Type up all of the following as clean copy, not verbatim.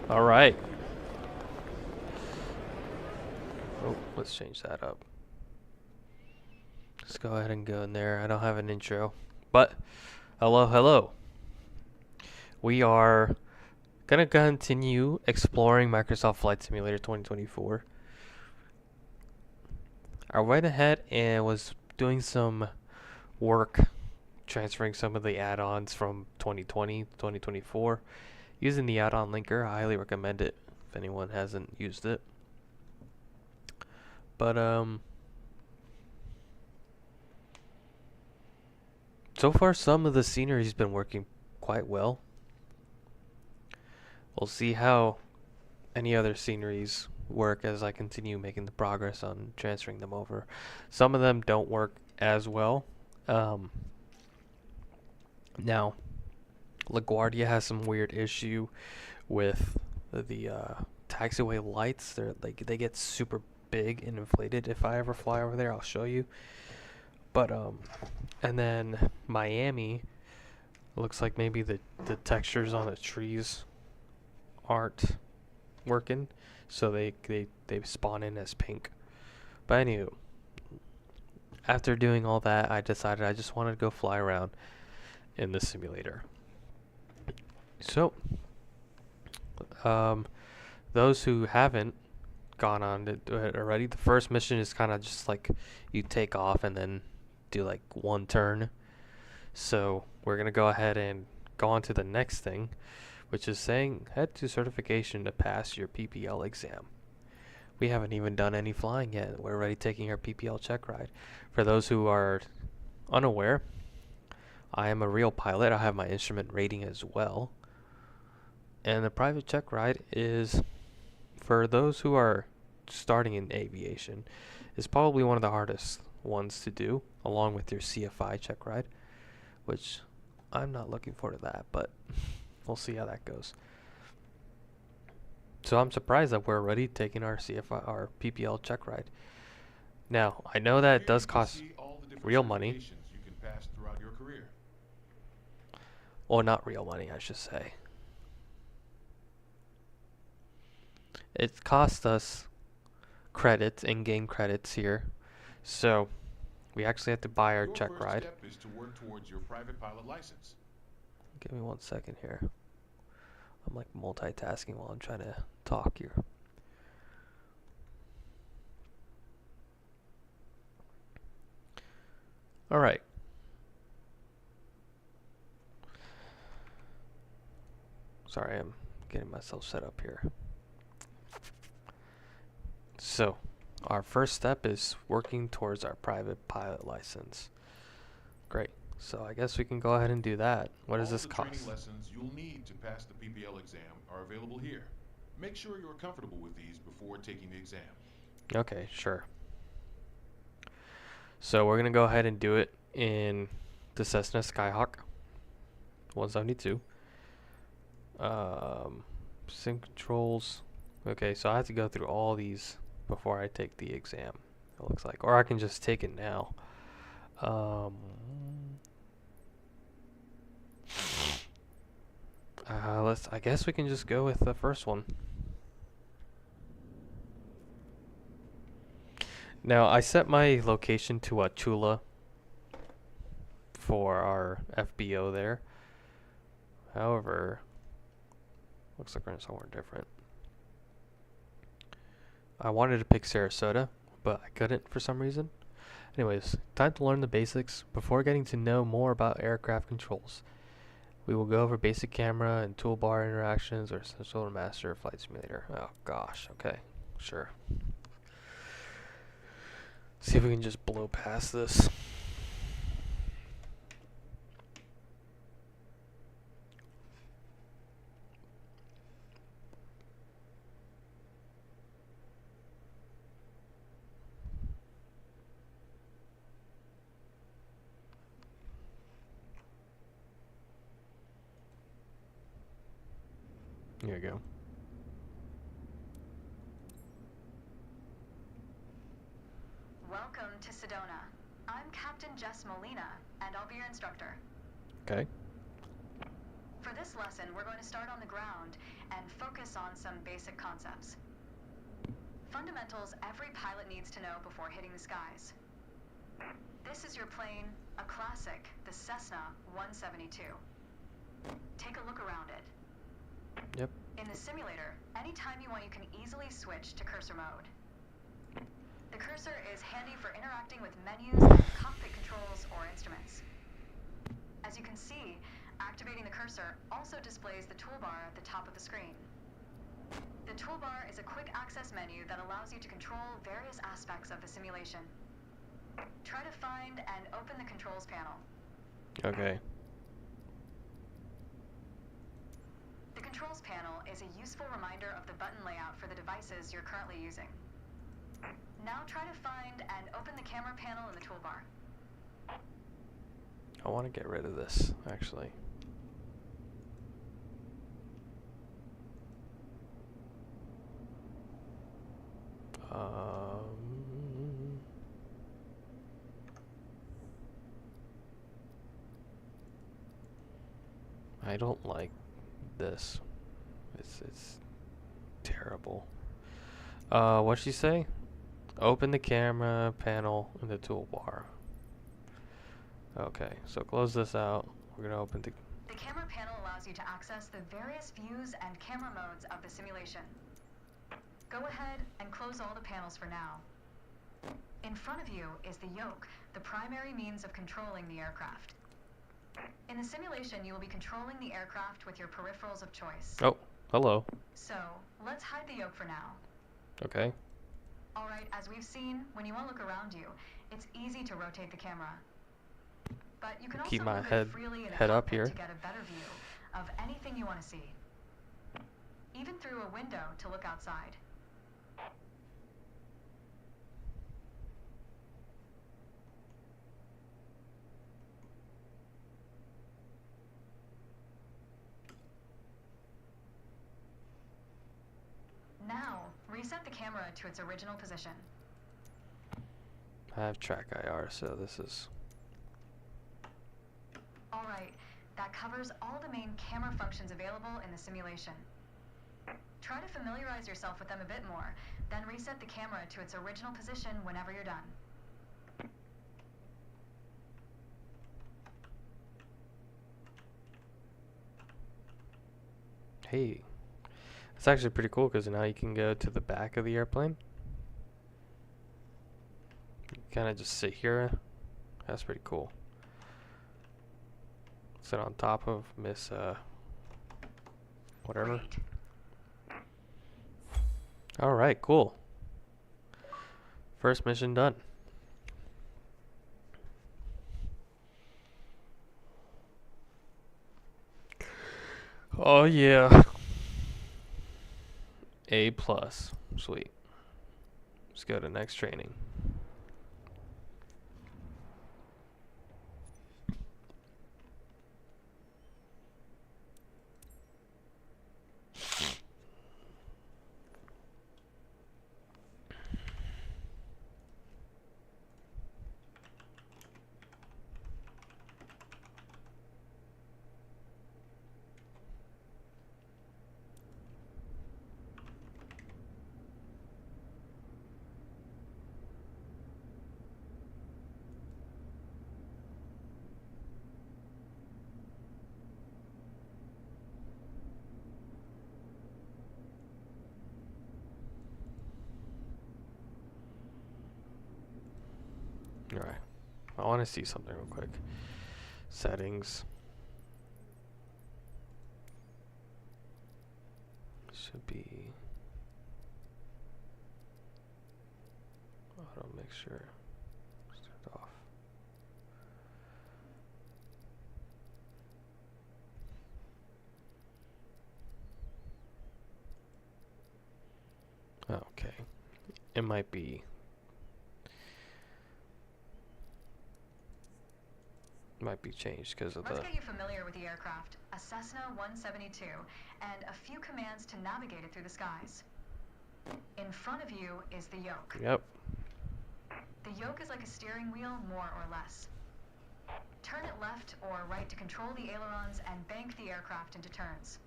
All right. Oh, let's change that up. Let's go ahead and go in there. I don't have an intro, but hello, hello. We are gonna continue exploring Microsoft Flight Simulator 2024. I went ahead and was doing some work transferring some of the add-ons from 2020 to 2024 using the add-on linker. I highly recommend it if anyone hasn't used it. But so far some of the scenery's been working quite well. We'll see how any other sceneries work as I continue making the progress on transferring them over. Some of them don't work as well. Um, Now, LaGuardia has some weird issue with the taxiway lights. They get super big and inflated. If I ever fly over there, I'll show you. But and then Miami looks like maybe the textures on the trees aren't working, so they spawn in as pink. But anywho, after doing all that, I decided I just wanted to go fly around in the simulator. So, those who haven't gone on to do it already, the first mission is kind of just like you take off and then do like one turn. So we're gonna go ahead and go on to the next thing, which is saying head to certification to pass your PPL exam. We haven't even done any flying yet. We're already taking our PPL check ride. For those who are unaware, I am a real pilot. I have my instrument rating as well. And the private check ride is for those who are starting in aviation. Is probably one of the hardest ones to do, along with your CFI check ride, which I'm not looking forward to that, but we'll see how that goes. So I'm surprised that we're already taking our CFI, our PPL check ride. Now, I know that it Here does you can cost see all the different real money, certifications you can pass throughout your career. or not real money, I should say. It costs us credits, in-game credits here, so we actually have to buy our Your check first ride. step is to work towards your private pilot license. Give me 1 second here. I'm like multitasking while I'm trying to talk here. All right. Sorry, I'm getting myself set up here. So, our first step is working towards our private pilot license. Great. So I guess we can go ahead and do that. What does All of this the training cost? lessons you'll need to pass the PPL exam are available here. Make sure you're comfortable with these before taking the exam. Okay, sure. So we're gonna go ahead and do it in the Cessna Skyhawk 172. Sync controls. Okay, so I have to go through all these before I take the exam. It looks like, or I can just take it now. Um, let's. I guess we can just go with the first one. Now I set my location to Chula for our FBO there. However, looks like we're in somewhere different. I wanted to pick Sarasota, but I couldn't for some reason. Anyways, time to learn the basics before getting to know more about aircraft controls. We will go over basic camera and toolbar interactions or essential to master flight simulator. Oh gosh, okay, sure. See if we can just blow past this. Here we go. Welcome to Sedona. I'm Captain Jess Molina, and I'll be your instructor. Okay. For this lesson, we're going to start on the ground and focus focus on some basic concepts. Fundamentals every pilot needs to know before hitting the skies. This is your plane, a classic, the Cessna 172. Take a look around it. Yep. In the simulator, anytime you want, you can easily switch to cursor mode. The cursor is handy for interacting with menus and cockpit controls or instruments. As you can see, activating the cursor also displays the toolbar at the top of the screen. The toolbar is a quick access menu that allows you to control various aspects of the simulation. Try to find and open the controls panel. Okay. The controls panel is a useful reminder of the button layout for the devices you're currently using. Now try to find and open the camera panel in the toolbar. I want to get rid of this, actually. I don't like this. It's terrible. What'd she say? Open the camera panel in the toolbar. Okay, so close this out. We're gonna open the... The camera panel allows you to access the various views and camera modes of the simulation. Go ahead and close all the panels for now. In front of you is the yoke, the primary means of controlling the aircraft. In the simulation, you will be controlling the aircraft with your peripherals of choice. Oh, hello. So, let's hide the yoke for now. Okay. Alright, as we've seen, when you want to look around you, it's easy to rotate the camera. But you can also Keep my move it head freely in the up cockpit here. to get a better view of anything you want to see. Even through a window to look outside. Now, reset the camera to its original position. I have track IR, so this is... Alright, that covers all the main camera functions available in the simulation. Try to familiarize yourself with them a bit more, then reset the camera to its original position whenever you're done. Hey. It's actually pretty cool because now you can go to the back of the airplane. You kind of just sit here. That's pretty cool. Sit on top of Miss whatever. Great. Alright, cool. First mission done. Oh yeah. A plus. Sweet. Let's go to next training. Alright. I want to see something real quick. Settings. Should be auto make sure. Start off. Okay. It might be changed because of Let's the... get you familiar with the aircraft, a Cessna 172, and a few commands to navigate it through the skies. In front of you is the yoke. Yep. The yoke is like a steering wheel, more or less. Turn it left or right to control the ailerons and bank the aircraft into turns.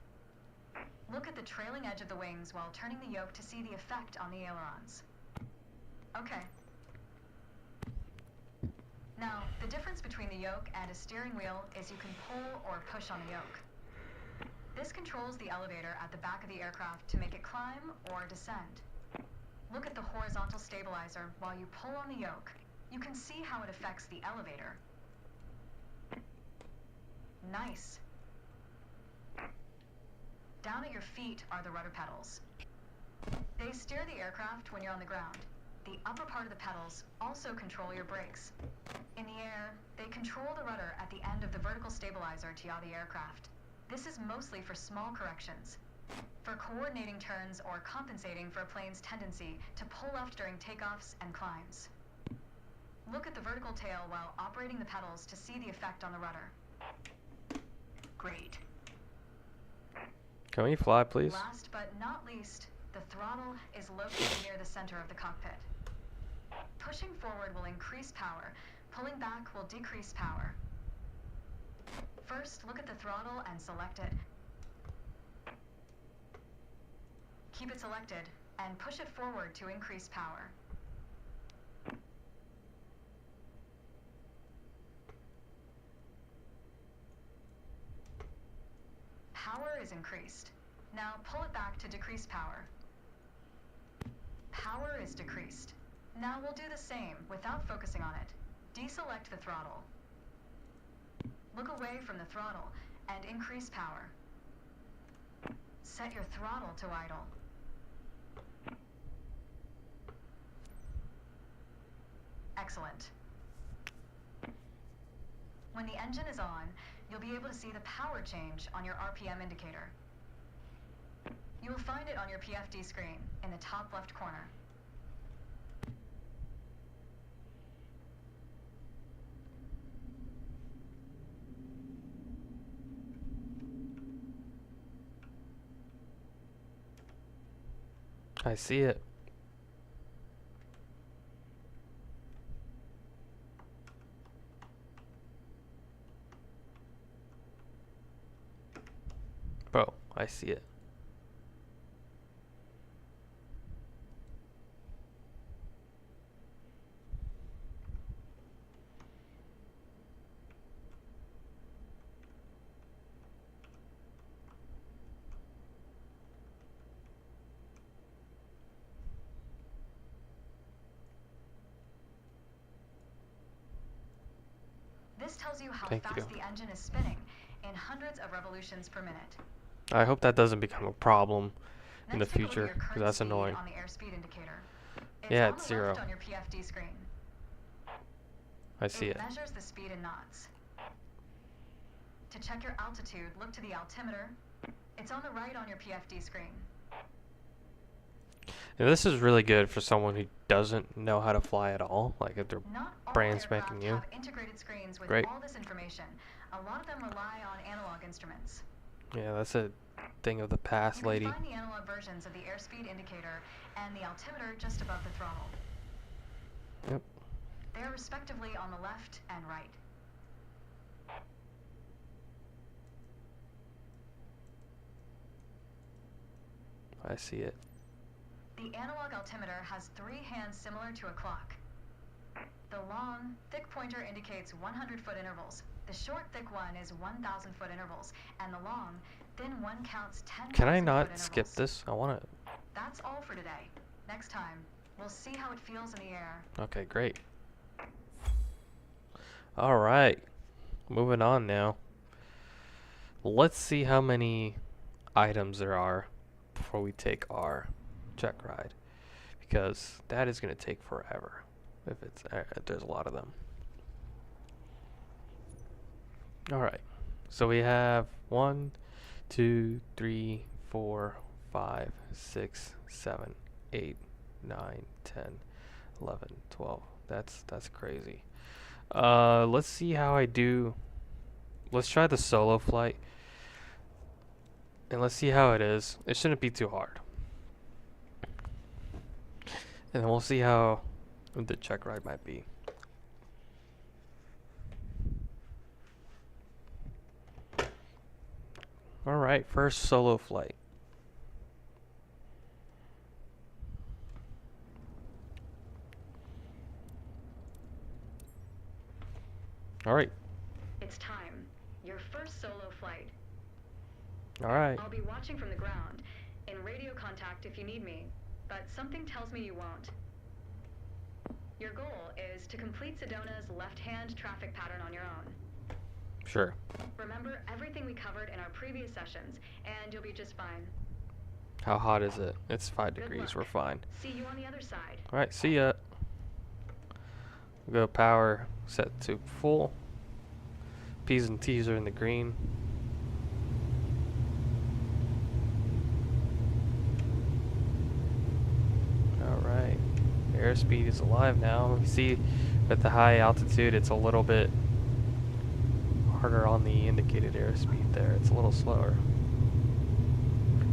Look at the trailing edge of the wings while turning the yoke to see the effect on the ailerons. Okay. Now, the difference between the yoke and a steering wheel is you can pull or push on the yoke. This controls the elevator at the back of the aircraft to make it climb or descend. Look at the horizontal stabilizer while you pull on the yoke. You can see how it affects the elevator. Nice. Down at your feet are the rudder pedals. They steer the aircraft when you're on the ground. The upper part of the pedals also control your brakes. In the air, they control the rudder at the end of the vertical stabilizer to yaw the aircraft. This is mostly for small corrections. For coordinating turns or compensating for a plane's tendency to pull left during takeoffs and climbs. Look at the vertical tail while operating the pedals to see the effect on the rudder. Great. Can we fly, please? Last but not least, the throttle is located near the center of the cockpit. Pushing forward will increase power. Pulling back will decrease power. First, look at the throttle and select it. Keep it selected and push it forward to increase power. Power is increased. Now pull it back to decrease power. Power is decreased. Now we'll do the same without focusing on it. Deselect the throttle. Look away from the throttle and increase power. Set your throttle to idle. Excellent. When the engine is on, you'll be able to see the power change on your RPM indicator. You will find it on your PFD screen in the top left corner. I see it. Bro, I see it. This tells you how Thank fast you. the engine is spinning in hundreds of revolutions per minute. I hope that doesn't become a problem in the Next, take a look at future, your because current that's speed annoying. on the airspeed indicator. It's Yeah, on it's the 0. left on your PFD screen. I see it. Measures the speed in knots. To check your altitude, look to the altimeter. It's on the right on your PFD screen. And this is really good for someone who doesn't know how to fly at all, like if they're Not all brand aircraft spanking new. have integrated screens with Great. all this information. A lot of them rely on analog instruments. Yeah, that's a thing of the past, You lady. can find the analog versions of the airspeed indicator and the altimeter just above the throttle. Yep. They are respectively on the left and right. I see it. The analog altimeter has 3 hands similar to a clock. The long, thick pointer indicates 100-foot intervals. The short, thick one is 1,000-foot intervals. And the long, thin one counts 10,000-foot Can I intervals. not skip this? I want to. That's all for today. Next time, we'll see how it feels in the air. Okay, great. All right. Moving on now. Let's see how many items there are before we take our check ride, because that is going to take forever if there's a lot of them. All right. So we have 1, 2, 3, 4, 5, 6, 7, 8, 9, 10, 11, 12. That's crazy. Let's see how I do. Let's try the solo flight. And let's see how it is. It shouldn't be too hard. And then we'll see how the check ride might be. Alright, first solo flight. All right. It's time. Your first solo flight. All right. I'll be watching from the ground, in radio contact if you need me, but something tells me you won't. Your goal is to complete Sedona's left-hand traffic pattern on your own. Sure. Remember everything we covered in our previous sessions, and you'll be just fine. How hot is it? It's 5 Good degrees. luck. We're fine. See you on the other side. All right. See ya. We'll go power set to full. P's and T's are in the green. All right. Airspeed is alive now. You see, at the high altitude, it's a little bit harder on the indicated airspeed there. It's a little slower.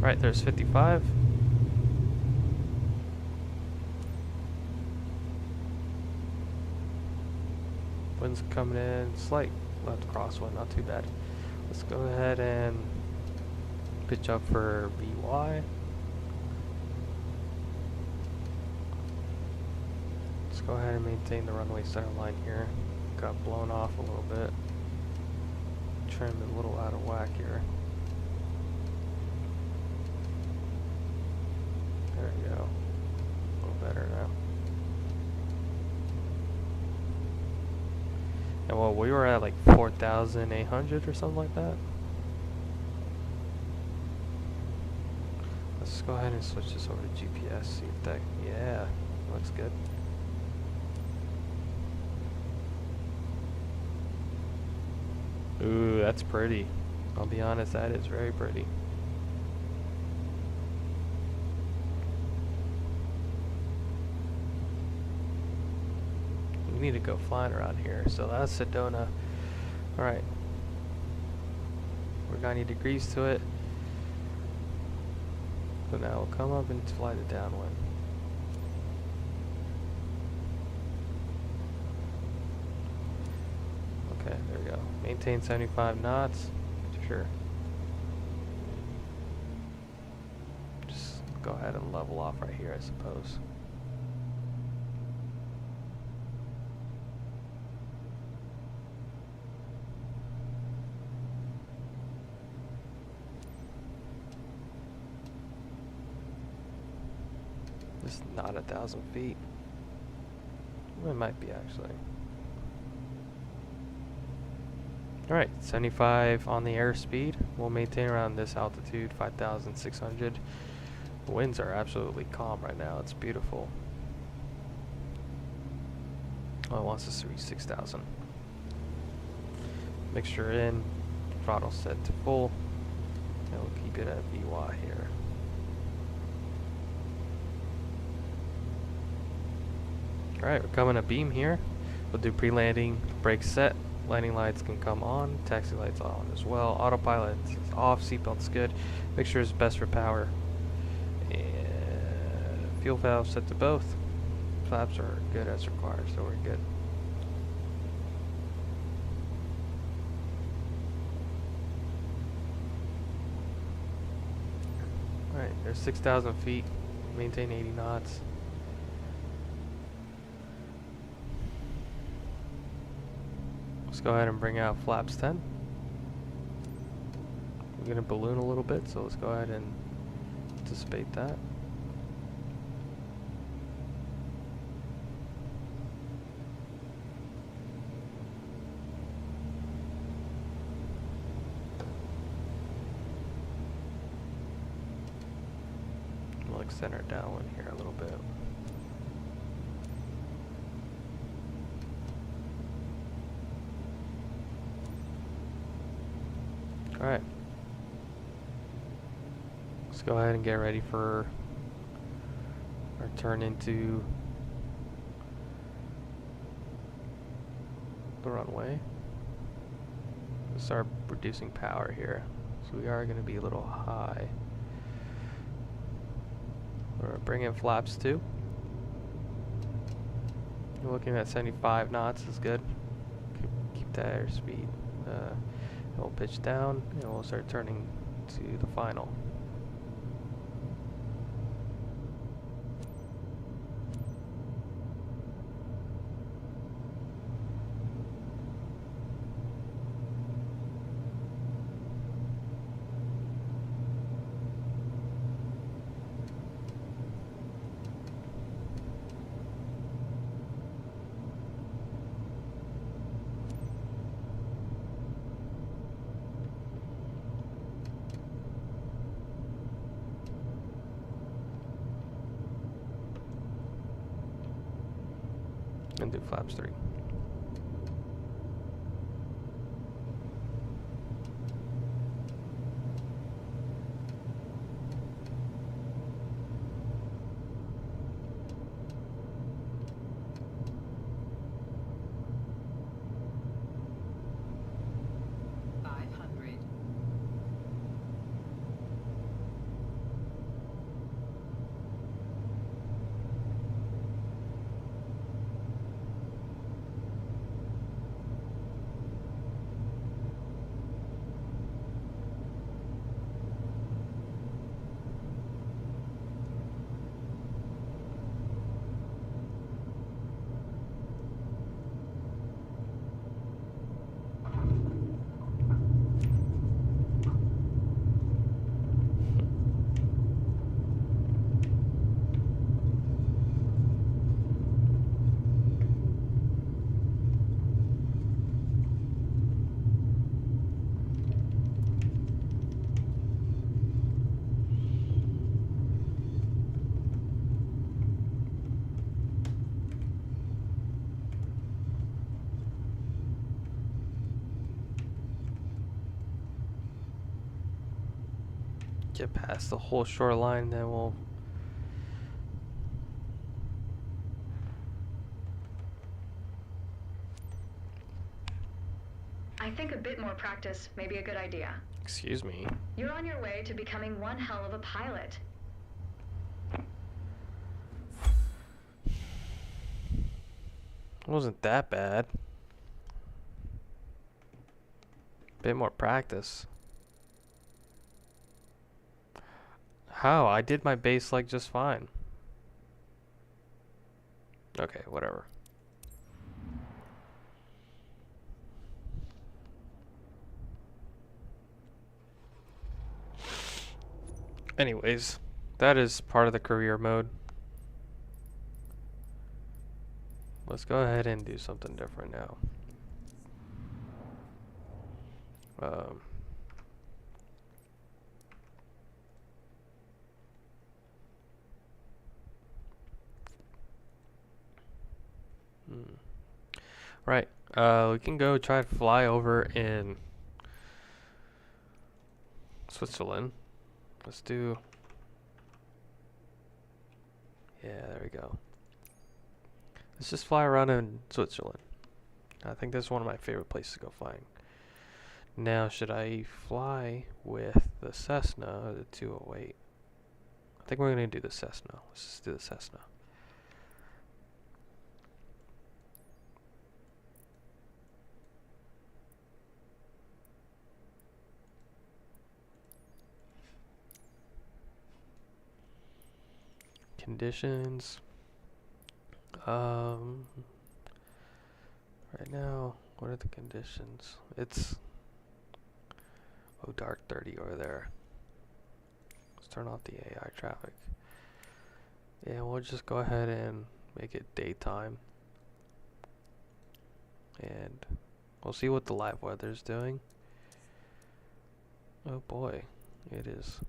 Right, there's 55. Wind's coming in, slight left crosswind, not too bad. Let's go ahead and pitch up for VY. Let's go ahead and maintain the runway center line here. Got blown off a little bit. Trimmed a little out of whack here. There we go. A little better now. And well, we were at like 4,800 or something like that. Let's go ahead and switch this over to GPS. See if that, yeah, looks good. Ooh, that's pretty. I'll be honest, that is very pretty. We need to go flying around here. So that's Sedona. Alright. We're 90 degrees to it. So now we'll come up and fly the downwind. Okay, there we go. Maintain 75 knots. Sure. Just go ahead and level off right here, I suppose. This is not 1,000 feet. Well, it might be actually. Alright, 75 on the airspeed. We'll maintain around this altitude, 5,600. The winds are absolutely calm right now. It's beautiful. Oh, it wants us to reach 6,000. Mixture in, throttle set to full, and we'll keep it at VY here. Alright, we're coming a beam here. We'll do pre-landing, brakes set, landing lights can come on, taxi lights on as well, autopilot is off, seatbelt's good, mixture is best for power, and fuel valve set to both, flaps are good as required, so we're good. Alright, there's 6,000 feet, maintain 80 knots. Let's go ahead and bring out flaps 10. We're going to balloon a little bit, so let's go ahead and anticipate that. We'll extend our downwind here a little bit. Alright. Let's go ahead and get ready for our turn into the runway. We'll start reducing power here. So we are going to be a little high. We're going to bring in flaps too. You're looking at 75 knots is good. Keep that airspeed. We'll pitch down and we'll start turning to the final. And do flaps 3. Get past the whole shoreline, then we'll... I think a bit more practice may be a good idea. Excuse me. You're on your way to becoming one hell of a pilot. It wasn't that bad. Bit more practice. How? I did my base like just fine. Okay, whatever. Anyways, that is part of the career mode. Let's go ahead and do something different now. Right. We can go try to fly over in Switzerland. Let's do... Yeah, there we go. Let's just fly around in Switzerland. I think this is one of my favorite places to go flying. Now, should I fly with the Cessna or the 208? I think we're going to do the Cessna. Let's just do the Cessna. Conditions. Right now, what are the conditions? It's dark 30 over there. Let's turn off the AI traffic. Yeah, we'll just go ahead and make it daytime. And we'll see what the live weather's doing. Oh boy, it is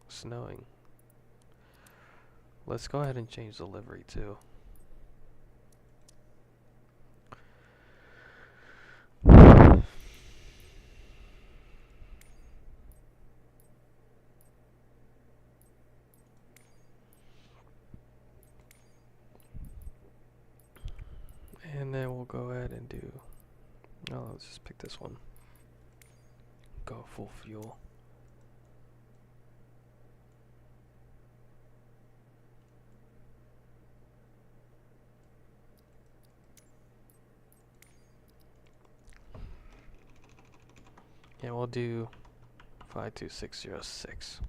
snowing. Let's go ahead and change the livery too. And then we'll go ahead and do... No, let's just pick this one. Go full fuel. And we'll do 52606.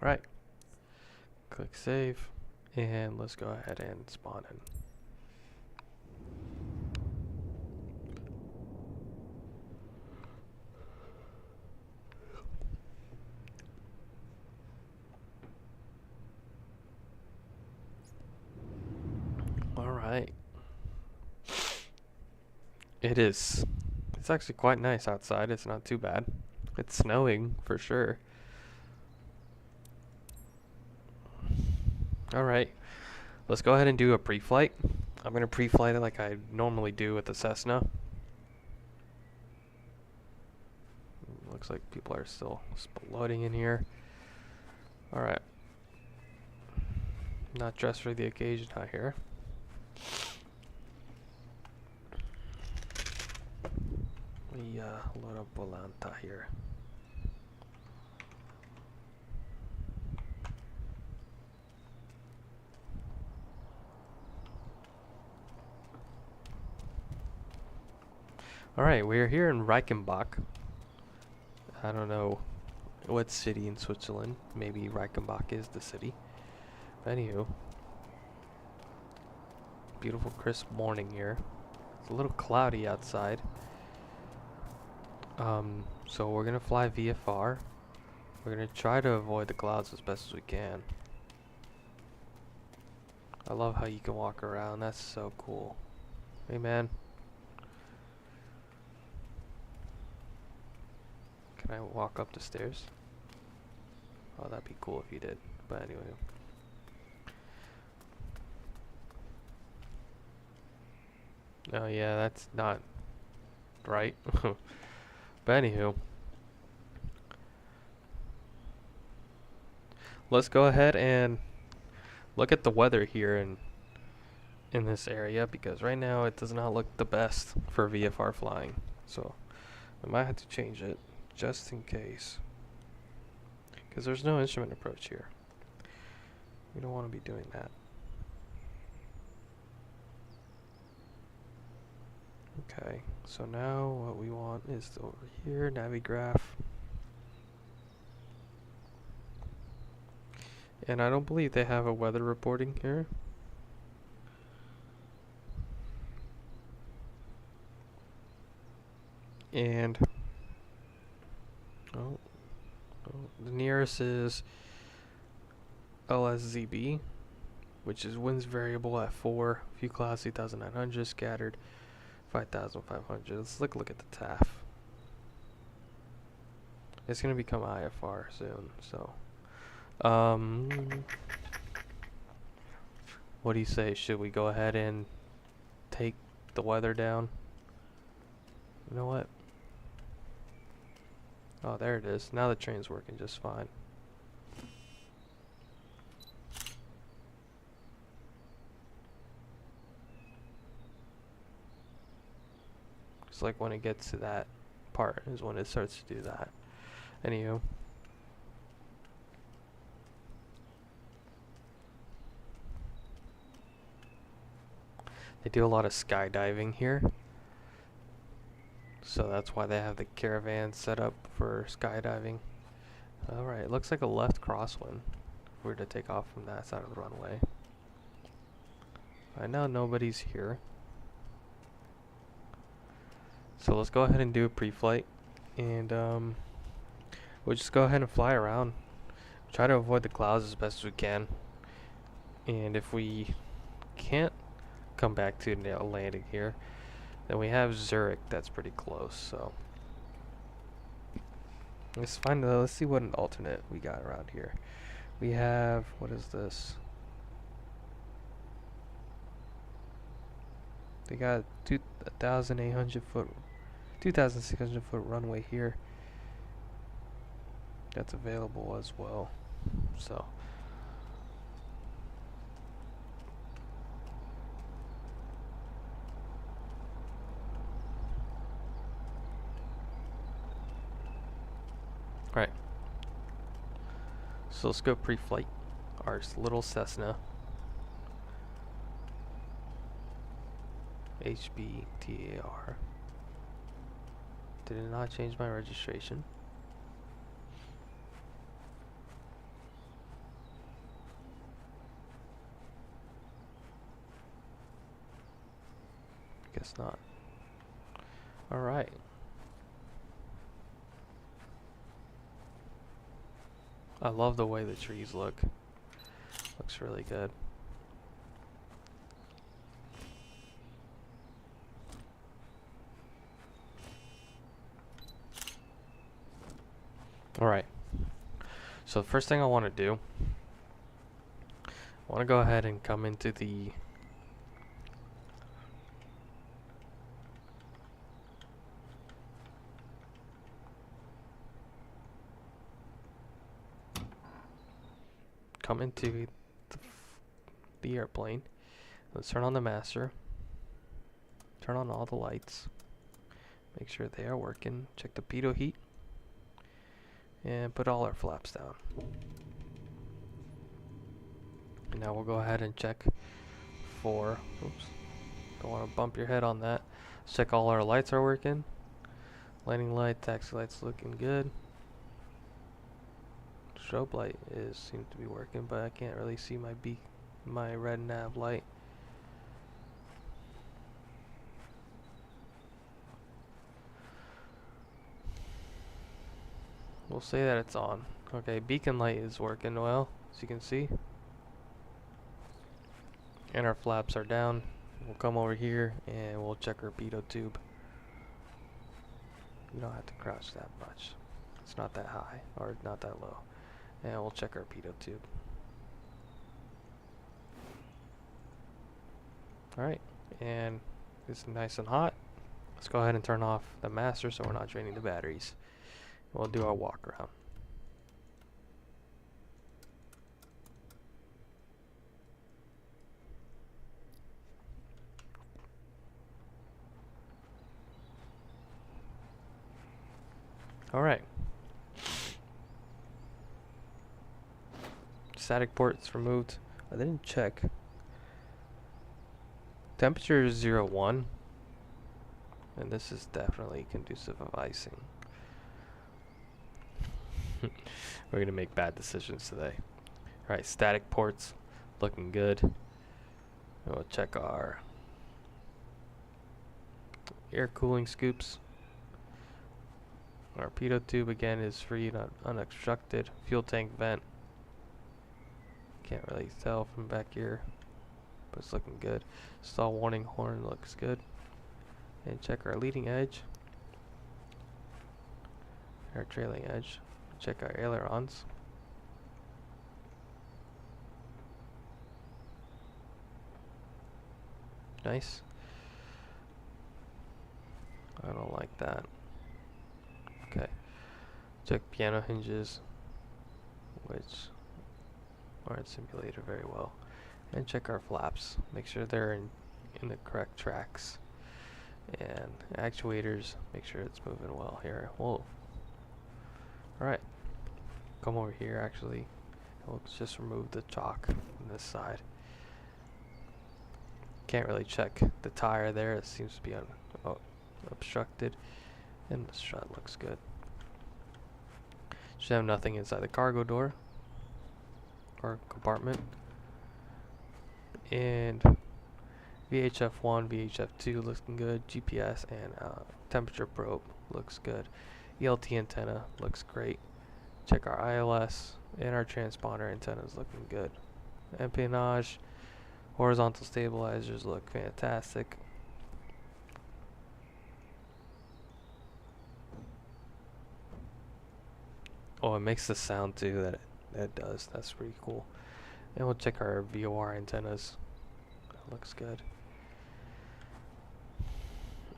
Right. Click save, and let's go ahead and spawn in. Alright. It's actually quite nice outside. It's not too bad. It's snowing for sure. Alright, let's go ahead and do a pre-flight. I'm going to pre-flight it like I normally do with the Cessna. Looks like people are still loading in here. Alright. Not dressed for the occasion, I hear. We load up Volanta here. Alright, we're here in Reichenbach. I don't know what city in Switzerland. Maybe Reichenbach is the city. But anywho, beautiful crisp morning here. It's a little cloudy outside. So we're gonna fly VFR. We're gonna try to avoid the clouds as best as we can. I love how you can walk around. That's so cool. Hey man. Can I walk up the stairs? Oh, that'd be cool if you did. But anyway. Oh yeah, that's not right. But anywho. Let's go ahead and look at the weather here in this area, because right now it does not look the best for VFR flying. So I might have to change it just in case, because there's no instrument approach here. We don't want to be doing that. Okay, so now what we want is over here, Navigraph. And I don't believe they have a weather reporting here. And the nearest is LSZB, which is winds variable at 4, few clouds 3,900, scattered 5,500. Let's look at the TAF. It's gonna become IFR soon, so what do you say? Should we go ahead and take the weather down? You know what? Oh, there it is. Now the train's working just fine. It's like when it gets to that part is when it starts to do that. Anywho. They do a lot of skydiving here. So that's why they have the caravan set up for skydiving. Alright, looks like a left crosswind if we were to take off from that side of the runway. Right now nobody's here. So let's go ahead and do a pre-flight, and we'll just go ahead and fly around. Try to avoid the clouds as best as we can. And if we can't come back to a landing here, then we have Zurich that's pretty close, so let's see what an alternate we got around here. We have, what is this? They got 2,800 foot, 2,600 foot runway here. That's available as well. So right. So let's go pre-flight our little Cessna HBTAR. Did it not change my registration? Guess not. Alright. I love the way the trees look. Looks really good. Alright. So the first thing I want to do, I want to go ahead and come into the the airplane. Let's turn on the master. Turn on all the lights. Make sure they are working. Check the pitot heat. And put all our flaps down. And now we'll go ahead and check for, oops, don't want to bump your head on that. Let's check all our lights are working. Landing light, taxi lights looking good. Strobe light seems to be working, but I can't really see my red nav light. We'll say that it's on. Okay, beacon light is working well, as you can see. And our flaps are down. We'll come over here and we'll check our pitot tube. You don't have to crouch that much. It's not that high, or not that low. And we'll check our pitot tube. Alright, and it's nice and hot. Let's go ahead and turn off the master so we're not draining the batteries. We'll do our walk around. Alright. Static ports removed. I didn't check. Temperature is 0-1. And this is definitely conducive of icing. We're going to make bad decisions today. Alright, static ports looking good. We'll check our air cooling scoops. Our pitot tube again is free and unobstructed. Fuel tank vent. Can't really tell from back here, but it's looking good. Stall warning horn looks good. And check our leading edge. Our trailing edge. Check our ailerons. Nice. I don't like that. Okay. Check piano hinges, which aren't simulated very well. And check our flaps. Make sure they're in the correct tracks. And actuators, make sure it's moving well here. Whoa. Alright. Come over here actually. We'll just remove the chalk on this side. Can't really check the tire there. It seems to be obstructed. And the strut looks good. Should have nothing inside the cargo door or compartment. And VHF1, VHF2 looking good. GPS and temperature probe looks good. ELT antenna looks great. Check our ILS and our transponder antennas looking good. Empennage, horizontal stabilizers look fantastic. Oh, it makes the sound too that it does. That's pretty cool. And we'll check our VOR antennas. That looks good.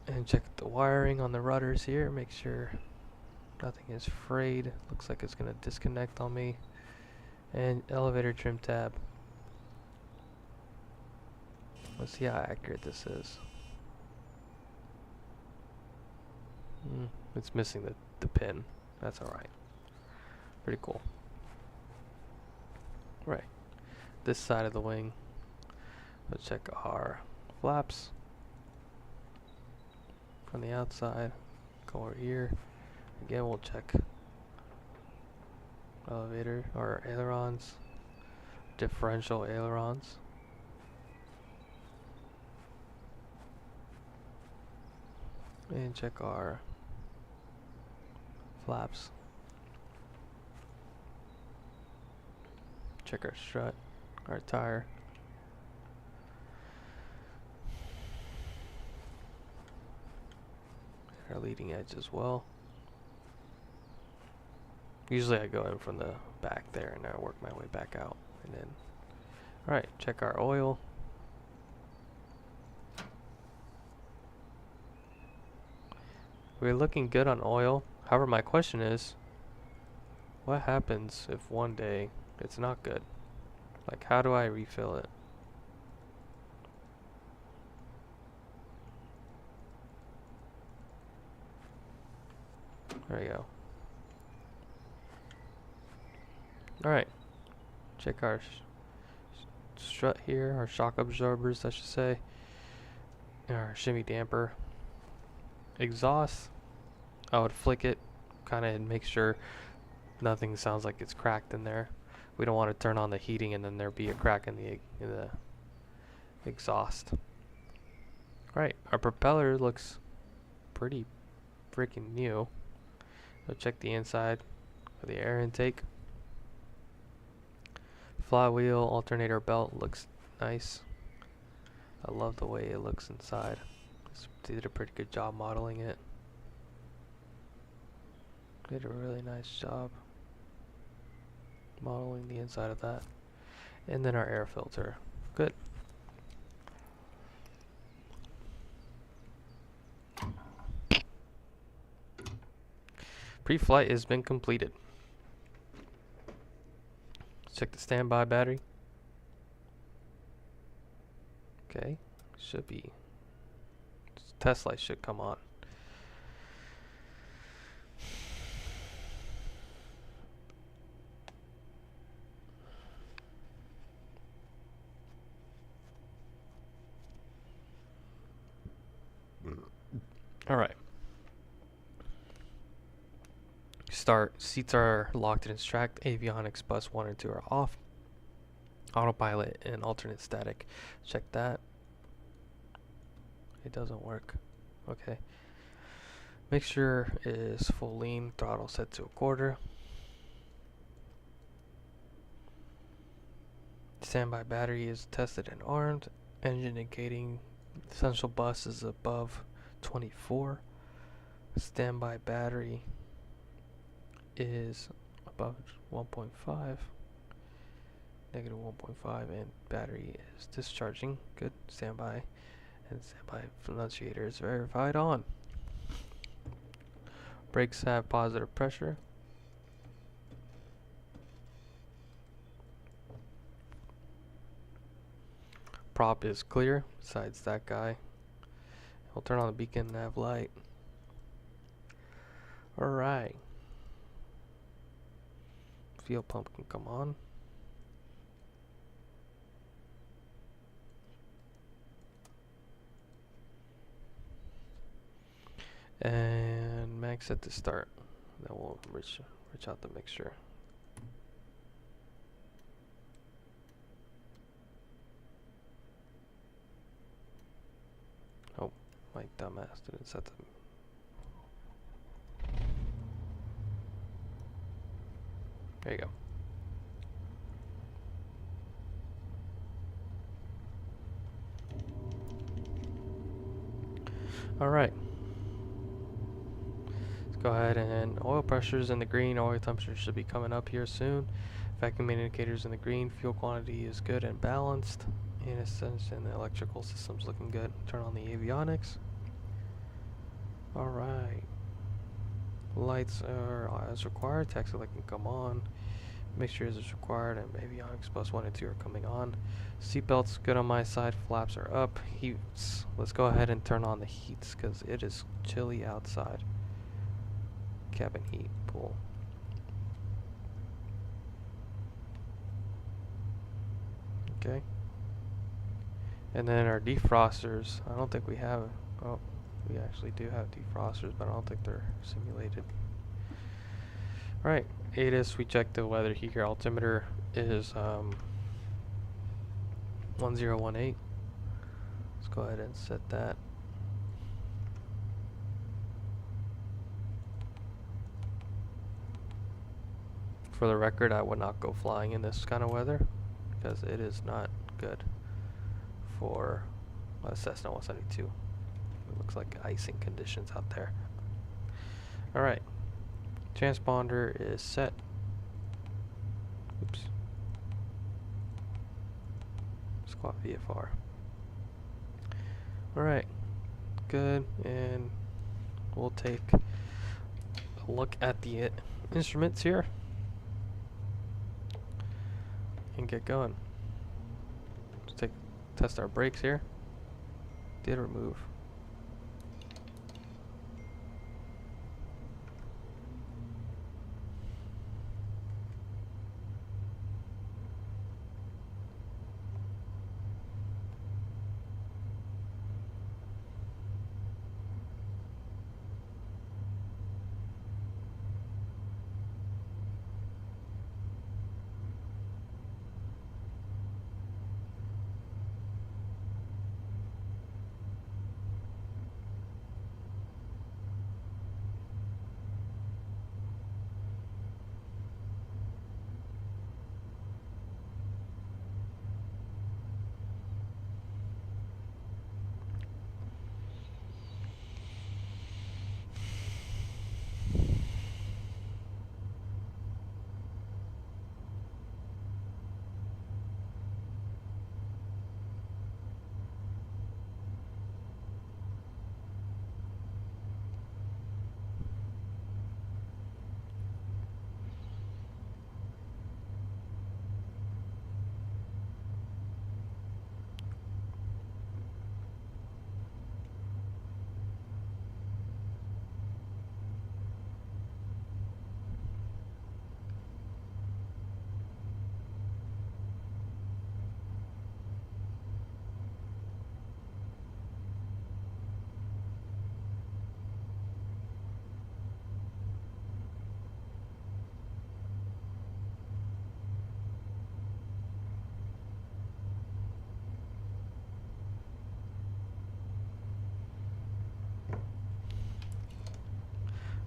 And check the wiring on the rudders here. Make sure nothing is frayed. Looks like it's gonna disconnect on me. And elevator trim tab. Let's see how accurate this is. It's missing the pin. That's alright. Pretty cool. Right. This side of the wing. Let's check our flaps. On the outside. Go over here. Again, we'll check elevator or ailerons. Differential ailerons. And check our flaps. Check our strut, our tire. Our leading edge as well. Usually I go in from the back there and I work my way back out. And then Alright, check our oil. We're looking good on oil. However, my question is, what happens if one day it's not good? Like, how do I refill it? There we go. Alright, check our strut here, our shock absorbers, I should say. Our shimmy damper. Exhaust, I would flick it, kind of make sure nothing sounds like it's cracked in there. We don't want to turn on the heating and then there be a crack in the exhaust. Right, our propeller looks pretty freaking new. So check the inside for the air intake. Flywheel alternator belt looks nice. I love the way it looks inside. They did a pretty good job modeling it. Did a really nice job modeling the inside of that. And then our air filter. Good. Pre-flight has been completed. Check the standby battery. Okay, should be. Test light should come on. All right. Start. Seats are locked and extract. Avionics bus 1 and 2 are off. Autopilot and alternate static. Check that. It doesn't work. Okay. Mixture is full lean. Throttle set to 1/4. Standby battery is tested and armed. Engine indicating essential bus is above 24. Standby battery is above 1.5. Negative 1.5, and battery is discharging. Good. Standby. And standby annunciator is verified on. Brakes have positive pressure. Prop is clear, besides that guy. We'll turn on the beacon nav light. Alright. Fuel pump can come on. And max set to start. Then we'll reach out the mixture. Oh, my dumbass didn't set the. There you go. All right. Go ahead, and oil pressures in the green. Oil temperature should be coming up here soon. Vacuum indicators in the green. Fuel quantity is good and balanced. In a sense, and the electrical system's looking good. Turn on the avionics. Alright. Lights are as required. Taxi light can come on. Mixture is as required, and avionics plus 1 and 2 are coming on. Seatbelts good on my side. Flaps are up. Heats. Let's go ahead and turn on the heats because it is chilly outside. Cabin heat pull. Okay. And then our defrosters, I don't think we have, oh, we actually do have defrosters, but I don't think they're simulated. Alright, ATIS, we checked the weather here. Altimeter is 1018. Let's go ahead and set that. For the record, I would not go flying in this kind of weather because it is not good for a Cessna 172. It looks like icing conditions out there. Alright, transponder is set. Oops. Squat VFR. Alright, good, and we'll take a look at the instruments here and get going. Let's test our brakes here. Did remove.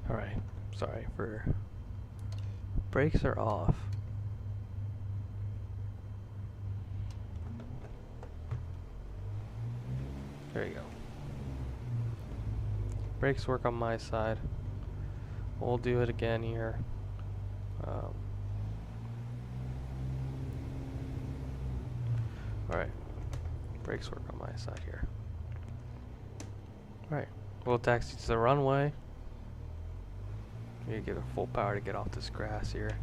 Alright, sorry for... Brakes are off. There you go. Brakes work on my side. We'll do it again here. Alright, brakes work on my side here. Alright, we'll taxi to the runway. Need to give it full power to get off this grass here.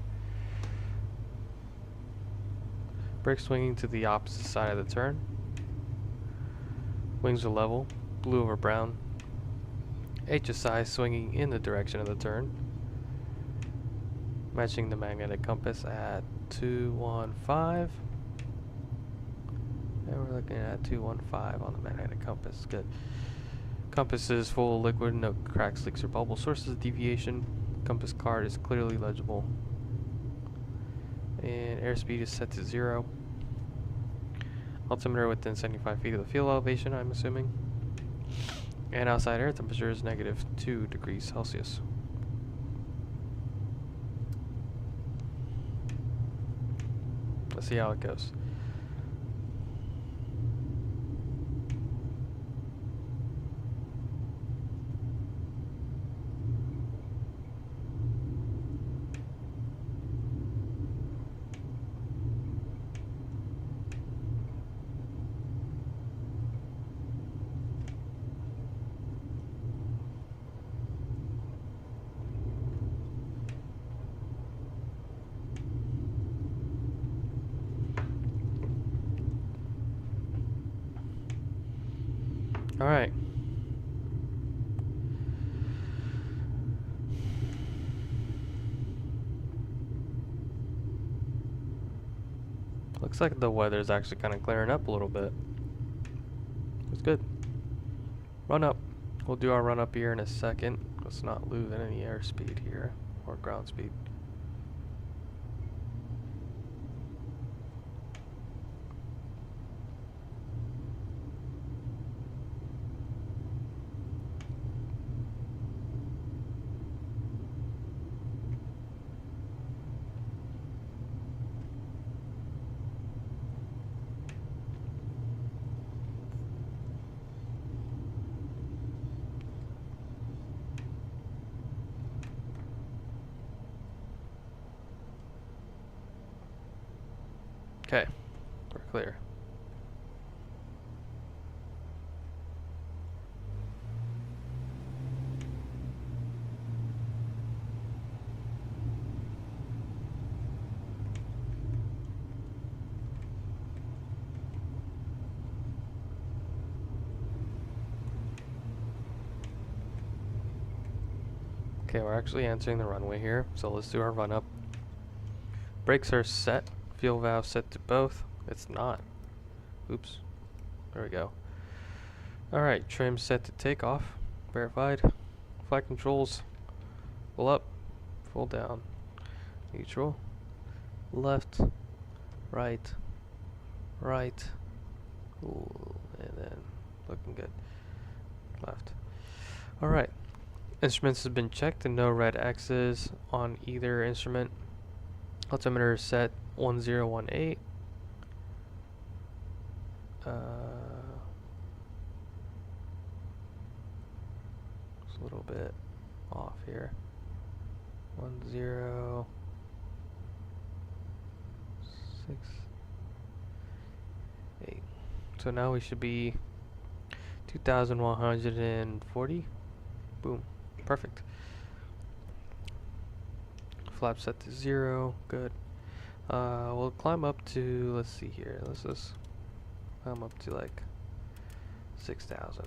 Brake swinging to the opposite side of the turn. Wings are level, blue over brown. HSI swinging in the direction of the turn. Matching the magnetic compass at 215. And we're looking at 215 on the magnetic compass. Good. Compass is full of liquid, no cracks, leaks, or bubbles. Sources of deviation. Compass card is clearly legible. And airspeed is set to 0. Altimeter within 75 feet of the field elevation, I'm assuming. And outside air temperature is -2 degrees Celsius. Let's see how it goes. All right. Looks like the weather's actually kind of clearing up a little bit. It's good. Run up. We'll do our run up here in a second. Let's not lose any airspeed here or ground speed. Okay, we're clear. Okay, we're actually entering the runway here, so let's do our run up. Brakes are set. Fuel valve set to both. It's not. Oops. There we go. Alright, trim set to takeoff. Verified. Flight controls. Full up. Full down. Neutral. Left. Right. Right. Ooh, and then looking good. Left. Alright. Instruments have been checked and no red X's on either instrument. Altimeter is set 1018. It's a little bit off here. 1068. So now we should be 2140. Boom. Perfect. Flap set to 0. Good. We'll climb up to, let's see here. Let's just climb up to like 6,000.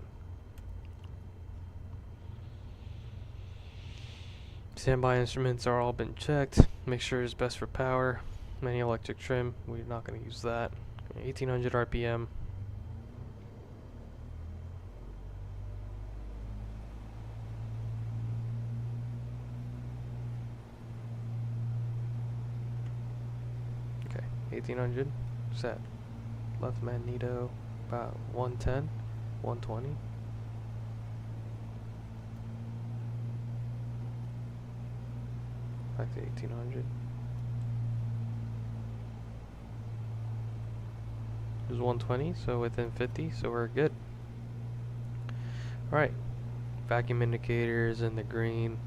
Standby instruments are all been checked. Make sure it's best for power. Manual electric trim. We're not going to use that. 1800 RPM. Okay, 1800 set. Left magneto about 110, 120. Back to 1800. It was 120, so within 50, so we're good. Alright, vacuum indicators in the green,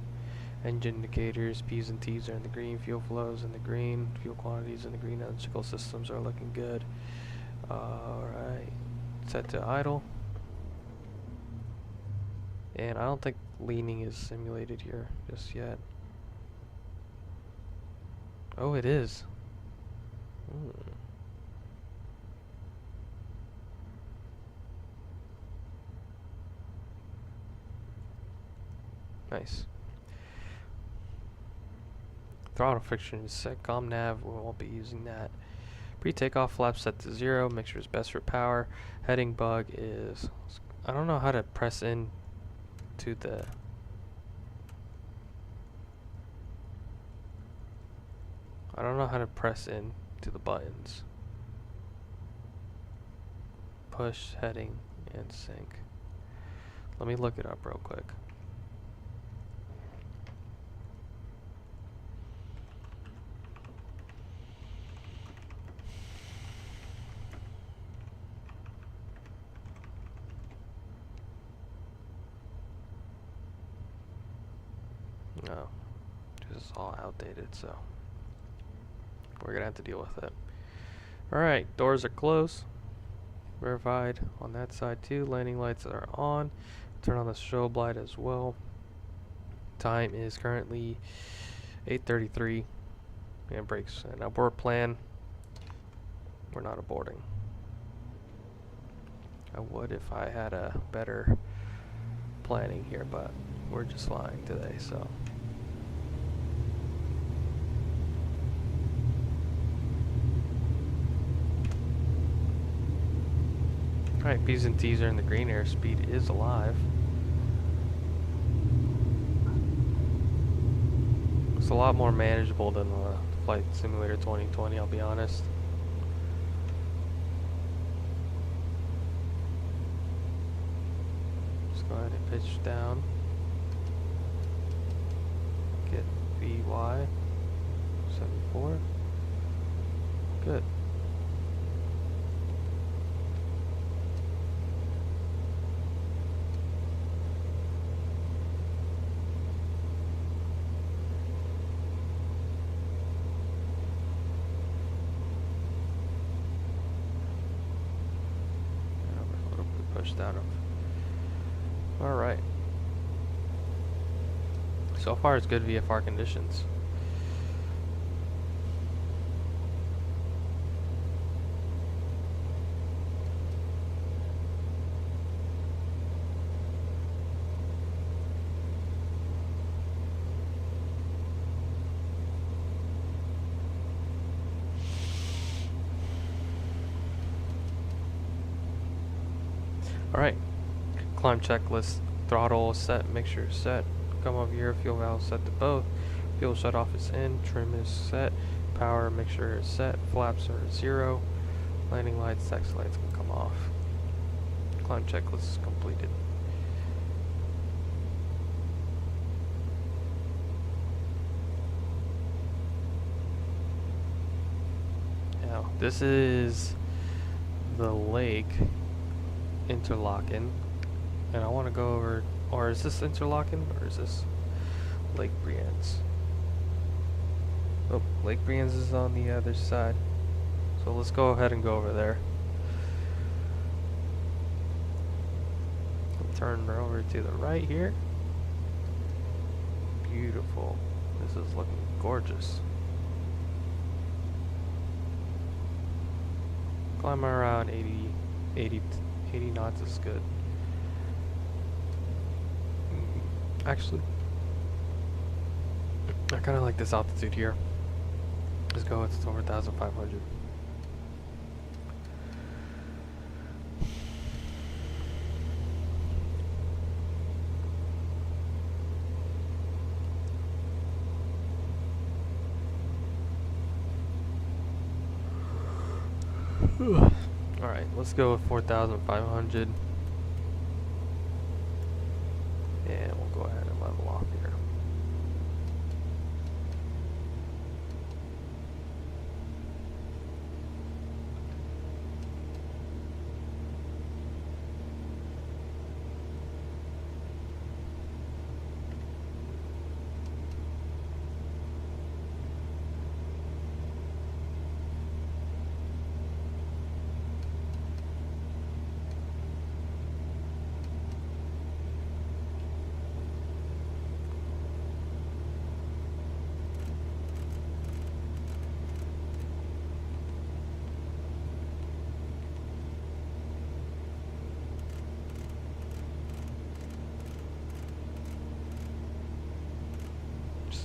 engine indicators, P's and T's are in the green, fuel flows in the green, fuel quantities in the green, electrical systems are looking good. Alright, set to idle. And I don't think leaning is simulated here just yet. Oh, it is. Nice. Throttle friction is set. Com nav, we won't be using that. Pre-takeoff flap set to 0. Mixture is best for power. Heading bug is... I don't know how to press in to the... I don't know how to press in to the buttons. Push, heading, and sync. Let me look it up real quick. No, this is all outdated, so we're gonna have to deal with it. Alright, doors are closed. Verified on that side too. Landing lights are on. Turn on the strobe light as well. Time is currently 8:33. And brakes and abort plan. We're not aborting. I would if I had a better planning here, but we're just flying today, so. Alright, P's and T's are in the green, airspeed is alive. It's a lot more manageable than the Flight Simulator 2020, I'll be honest. Let's go ahead and pitch down. Get VY 74. Good. Pushed out of. Alright. So far it's good VFR conditions. Alright, climb checklist. Throttle is set, make sure it's set. Come over here, fuel valve set to both. Fuel shut off is in, trim is set. Power, make sure it's set. Flaps are 0. Landing lights, taxi lights can come off. Climb checklist is completed. Now, this is the lake Interlaken, and I want to go over, or is this Interlaken, or is this Lake Brienz? Oh, Lake Brienz is on the other side, so let's go ahead and go over there. Turn over to the right here. Beautiful. This is looking gorgeous. Climb around 80 knots is good. Actually, I kind of like this altitude here. Let's go, it's over 1,500. Alright, let's go with 4,500. And we'll go ahead and level off here.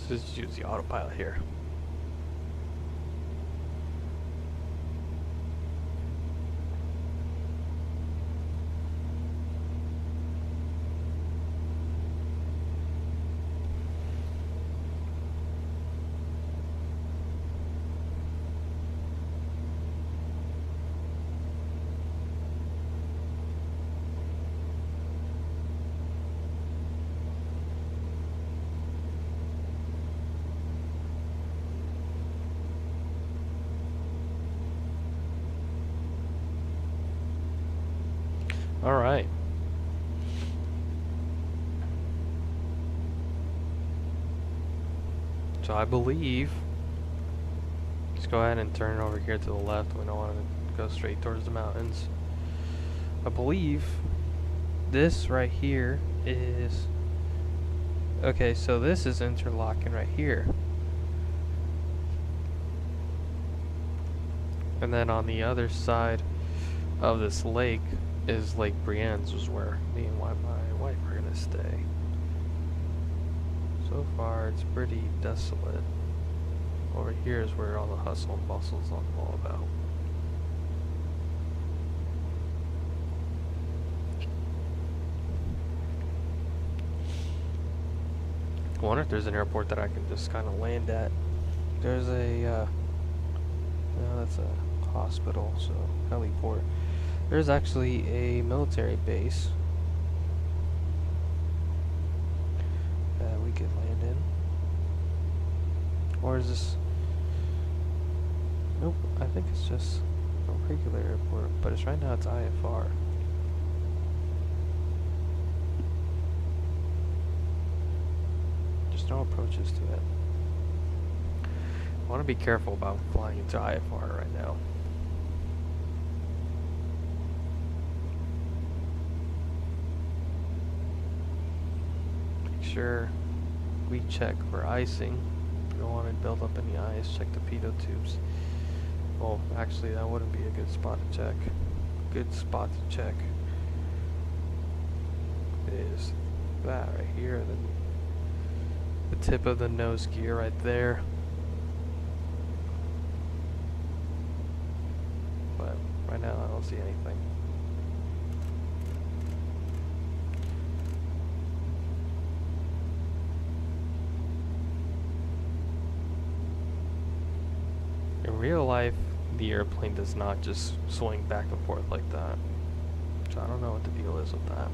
Just use the autopilot here. Alright. So I believe, let's go ahead and turn over here to the left. We don't want to go straight towards the mountains. I believe this right here is, okay, so this is Interlaken right here. And then on the other side of this lake is Lake Brienz, is where me and my wife are gonna stay. So far, it's pretty desolate. Over here is where all the hustle and bustle is all about. I wonder if there's an airport that I can just kind of land at. There's a, no, that's a hospital, so heliport. There's actually a military base that we could land in. Or is this... Nope, I think it's just a regular airport, but it's right now it's IFR. Just no approaches to it. I want to be careful about flying into IFR right now. Sure, we check for icing. We don't want to build up any ice. Check the pitot tubes. Well, actually, that wouldn't be a good spot to check. Good spot to check is that right here, the tip of the nose gear right there. But right now, I don't see anything. real life, the airplane does not just swing back and forth like that. So I don't know what the deal is with that.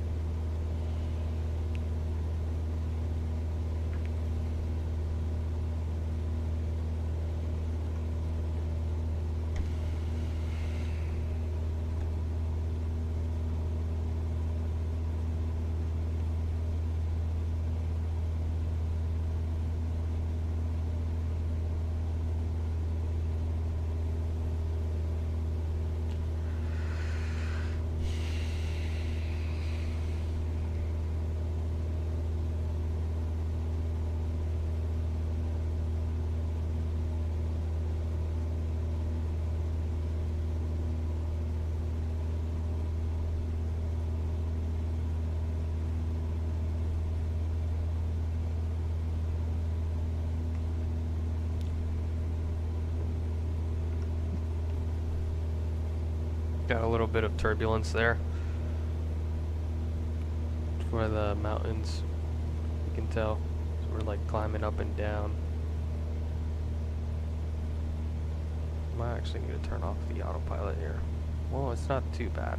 Got a little bit of turbulence there for the mountains. You can tell. So we're like climbing up and down. Might actually need to turn off the autopilot here. Well, it's not too bad.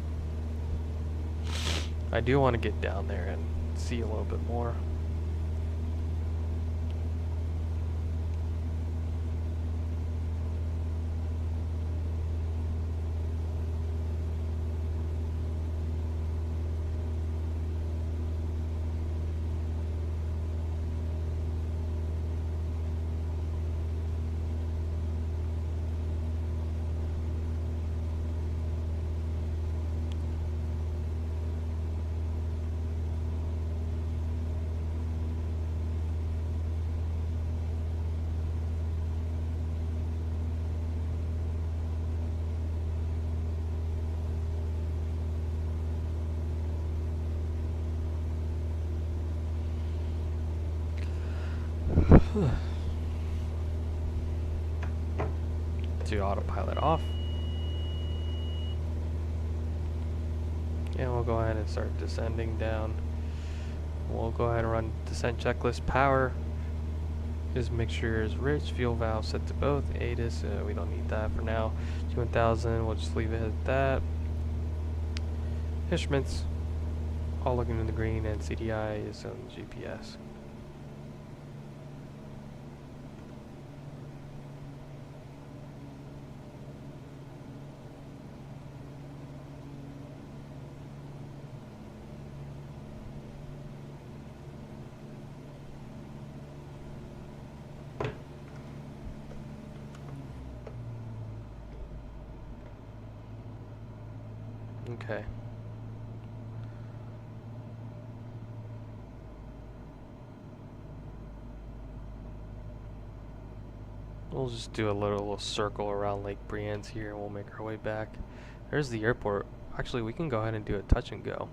I do want to get down there and see a little bit more. To autopilot off. And we'll go ahead and start descending down. We'll go ahead and run descent checklist. Power is mixture is rich. Fuel valve set to both. ATIS, we don't need that for now. G1000, we'll just leave it at that. Instruments, all looking in the green, and CDI is on GPS. Okay. We'll just do a little circle around Lake Brienne's here and we'll make our way back. There's the airport. Actually, we can go ahead and do a touch and go.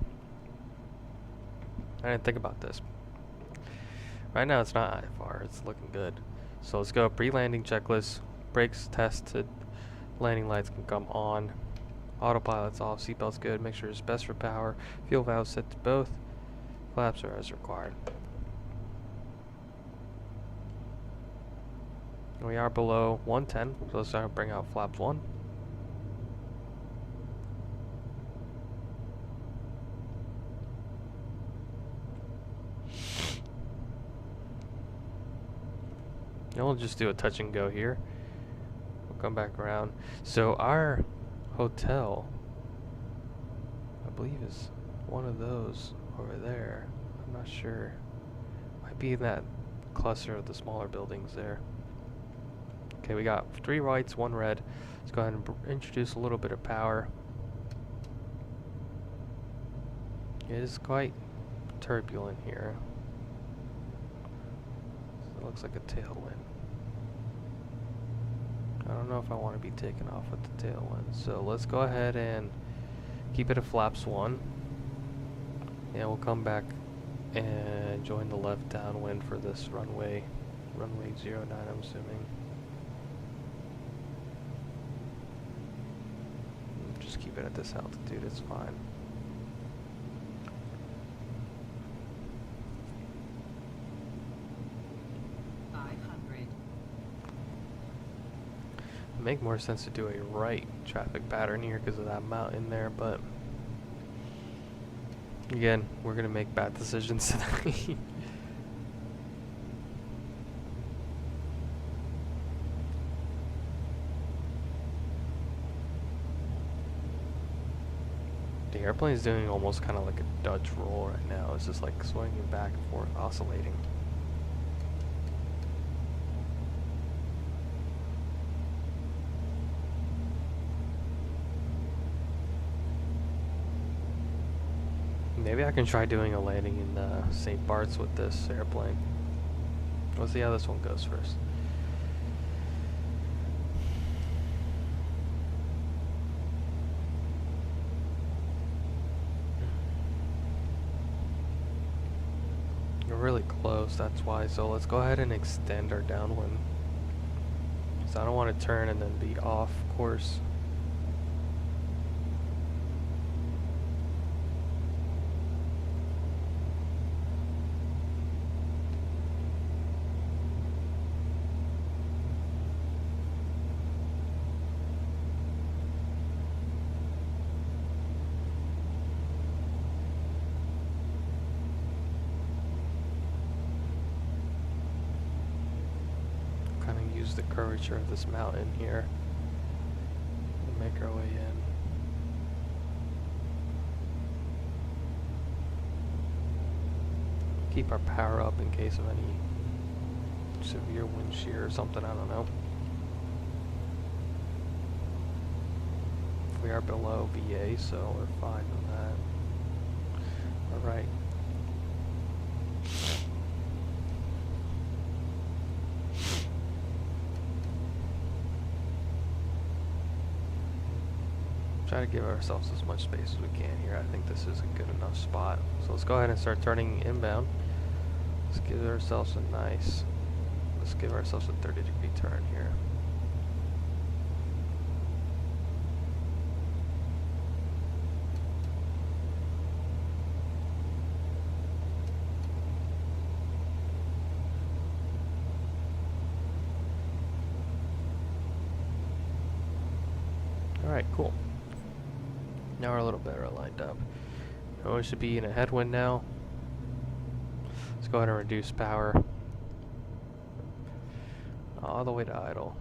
I didn't think about this. Right now it's not that far. It's looking good. So let's go pre-landing checklist. Brakes tested. Landing lights can come on. Autopilot's off, seatbelt's good, make sure it's best for power, fuel valves set to both, flaps are as required. We are below 110, so let's start bring out flaps 1. And we'll just do a touch and go here. We'll come back around. So our hotel, I believe, is one of those over there. I'm not sure. Might be in that cluster of the smaller buildings there. Okay, we got 3 whites, 1 red. Let's go ahead and introduce a little bit of power. It is quite turbulent here. So it looks like a tailwind. I don't know if I want to be taken off with the tailwind. So let's go ahead and keep it at flaps 1. And we'll come back and join the left downwind for this runway 09, I'm assuming. Just keep it at this altitude, it's fine. make more sense to do a right traffic pattern here because of that mountain there, but again, we're gonna make bad decisions tonight. The airplane's doing almost kind of like a Dutch roll right now. It's just like swinging back and forth, oscillating. Maybe I can try doing a landing in St. Bart's with this airplane. Let's see how this one goes first. We're really close, that's why. So let's go ahead and extend our downwind. So I don't want to turn and then be off course. The curvature of this mountain here and make our way in. Keep our power up in case of any severe wind shear or something, I don't know. We are below VA, so we're fine on that. Alright. Try to give ourselves as much space as we can here. I think this is a good enough spot. So let's go ahead and start turning inbound. Let's give ourselves a let's give ourselves a 30-degree turn here. Alright, cool. Now we're a little better lined up. We should be in a headwind now. Let's go ahead and reduce power all the way to idle.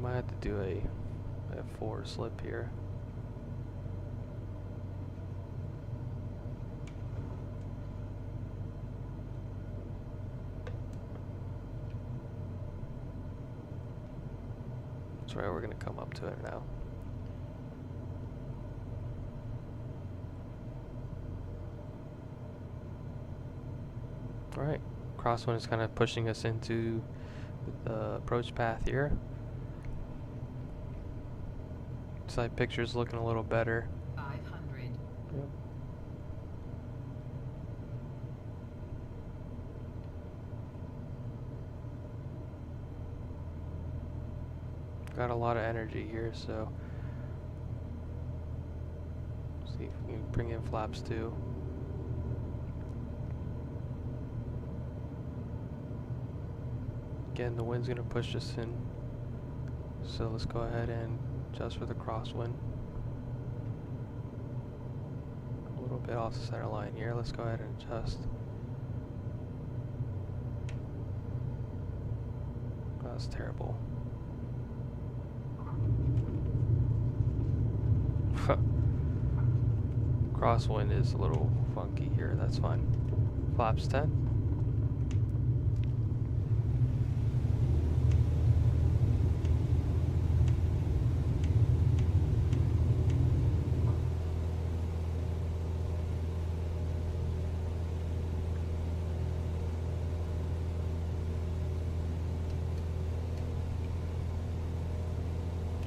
Might have to do a forward slip here. That's right, we're gonna come up to it now. Alright, crosswind is kind of pushing us into the approach path here. Side picture's looking a little better. 500. Yep. Got a lot of energy here, so see if we can bring in flaps too. Again, the wind's gonna push us in, so let's go ahead and adjust for the crosswind. A little bit off the center line here. Let's go ahead and adjust. That's terrible. Crosswind is a little funky here, that's fine. Flaps 10.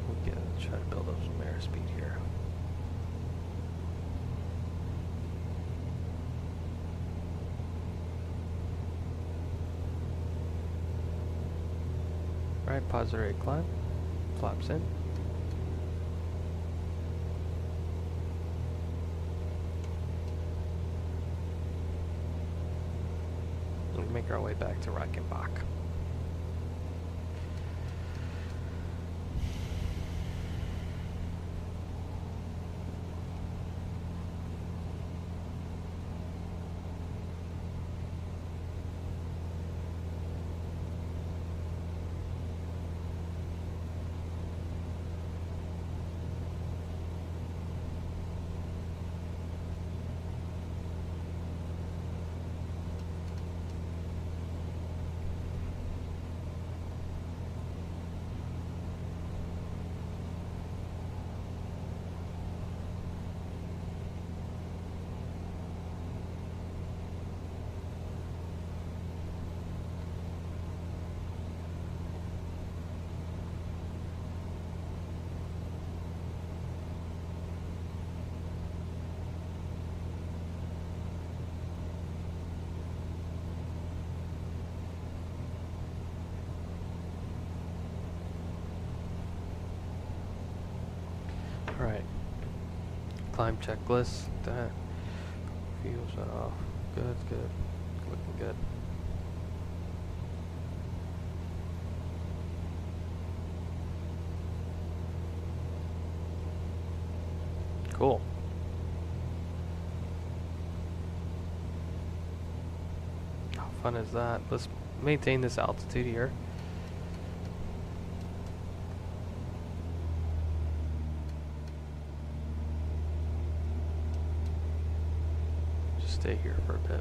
We'll try to build up some airspeed here. Alright, pause the rate climb. Flaps in. We'll make our way back to Reichenbach. climb checklist. That fuel shut off. Good, good. Looking good. Cool. How fun is that? Let's maintain this altitude here. Just stay here for a bit.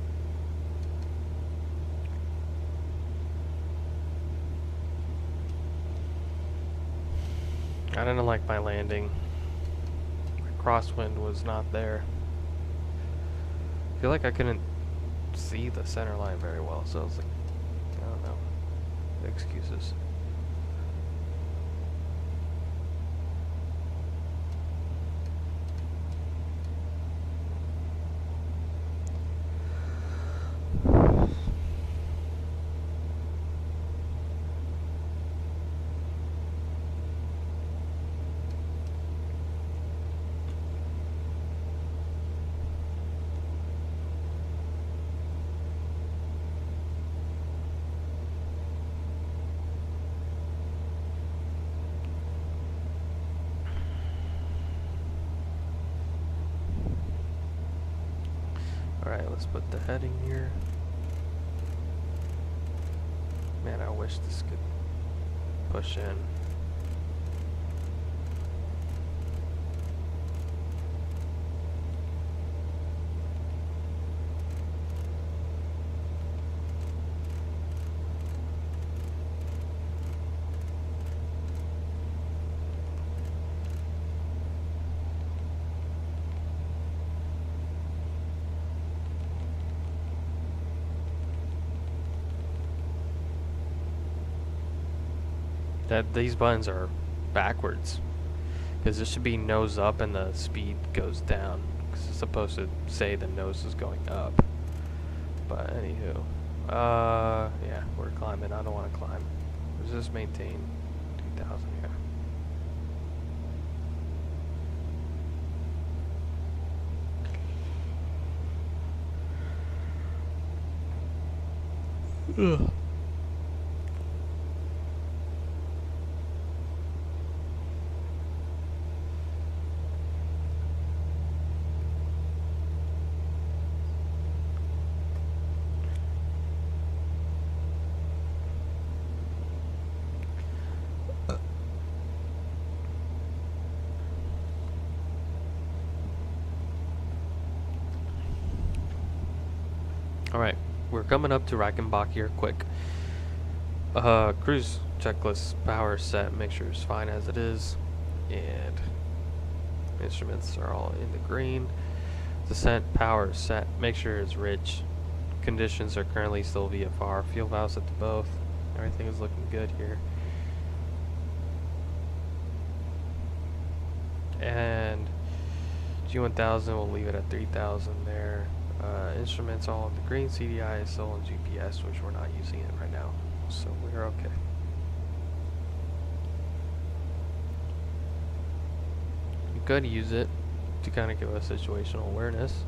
I didn't like my landing. Crosswind was not there. I feel like I couldn't see the center line very well, so I was like, I don't know. Excuses. Alright, let's put the heading here. Man, I wish this could push in. That these buttons are backwards, because this should be nose up and the speed goes down, because it's supposed to say the nose is going up. But anywho, yeah, we're climbing. I don't want to climb. Let's just maintain 2,000 here. Ugh. Alright, we're coming up to Reichenbach here quick. Cruise checklist power set, make sure it's fine as it is. And instruments are all in the green. Descent power set, make sure it's rich. Conditions are currently still VFR. Fuel valves at the both. Everything is looking good here. And G1000, we'll leave it at 3000 there. Instruments all in the green, CDI is still on GPS, which we're not using it right now, so we're okay. You could use it to kind of give us situational awareness.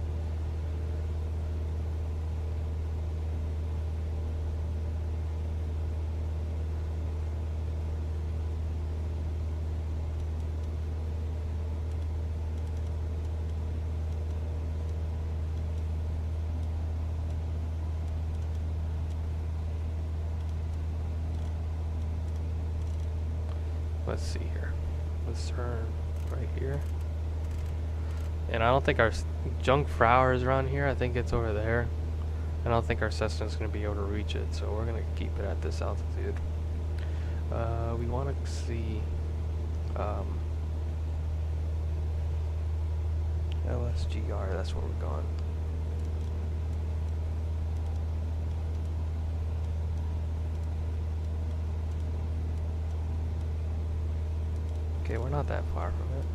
Let's see here. Let's turn right here. And I don't think our Jungfrau is around here. I think it's over there. I don't think our Cessna's going to be able to reach it, so we're going to keep it at this altitude. We want to see LSGR. That's where we're going. Okay, we're not that far from it.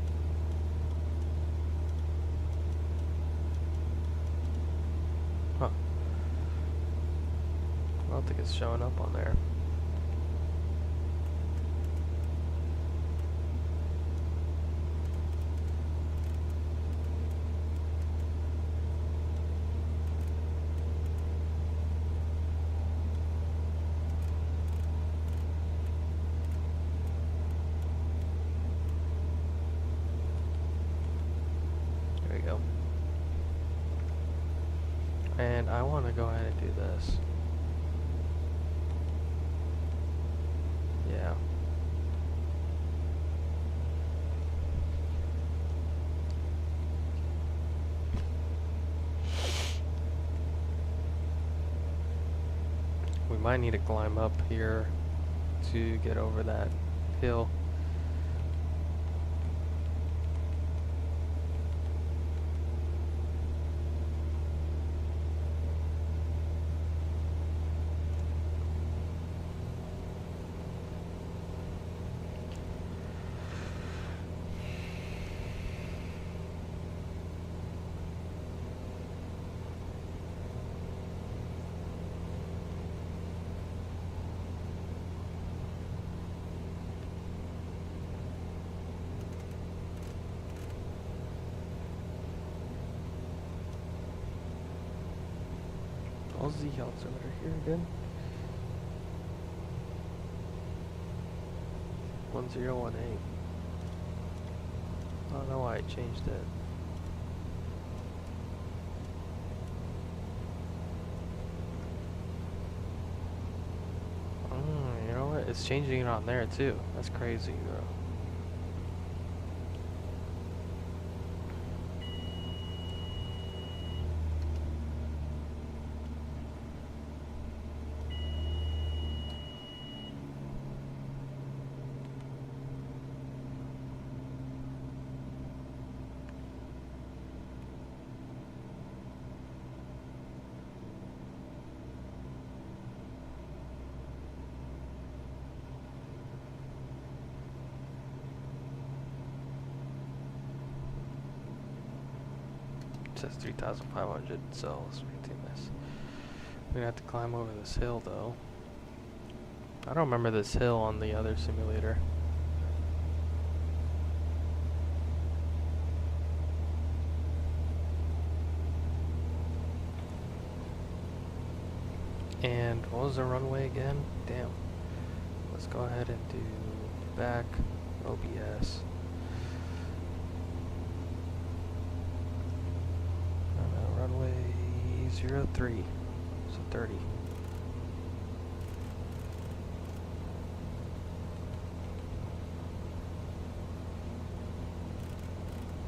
Huh. I don't think it's showing up on there. go ahead and do this. Yeah. We might need to climb up here to get over that hill. All Z altimeter here again. 1018. I don't know why I changed it. You know what? It's changing it on there too. That's crazy, bro. It says 3,500, so let's maintain this. We're gonna have to climb over this hill though. I don't remember this hill on the other simulator. And what was the runway again? Damn. Let's go ahead and do back OBS. Runway 03, so 30.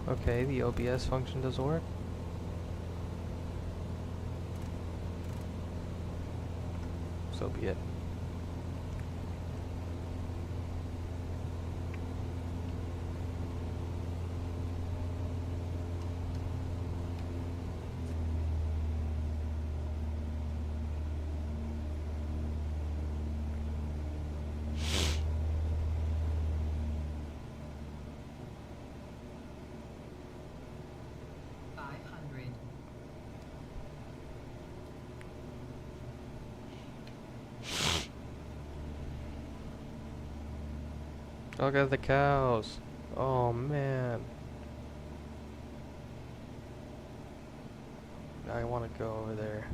Okay, the OBS function doesn't work. So be it. Look at the cows. Oh man. I want to go over there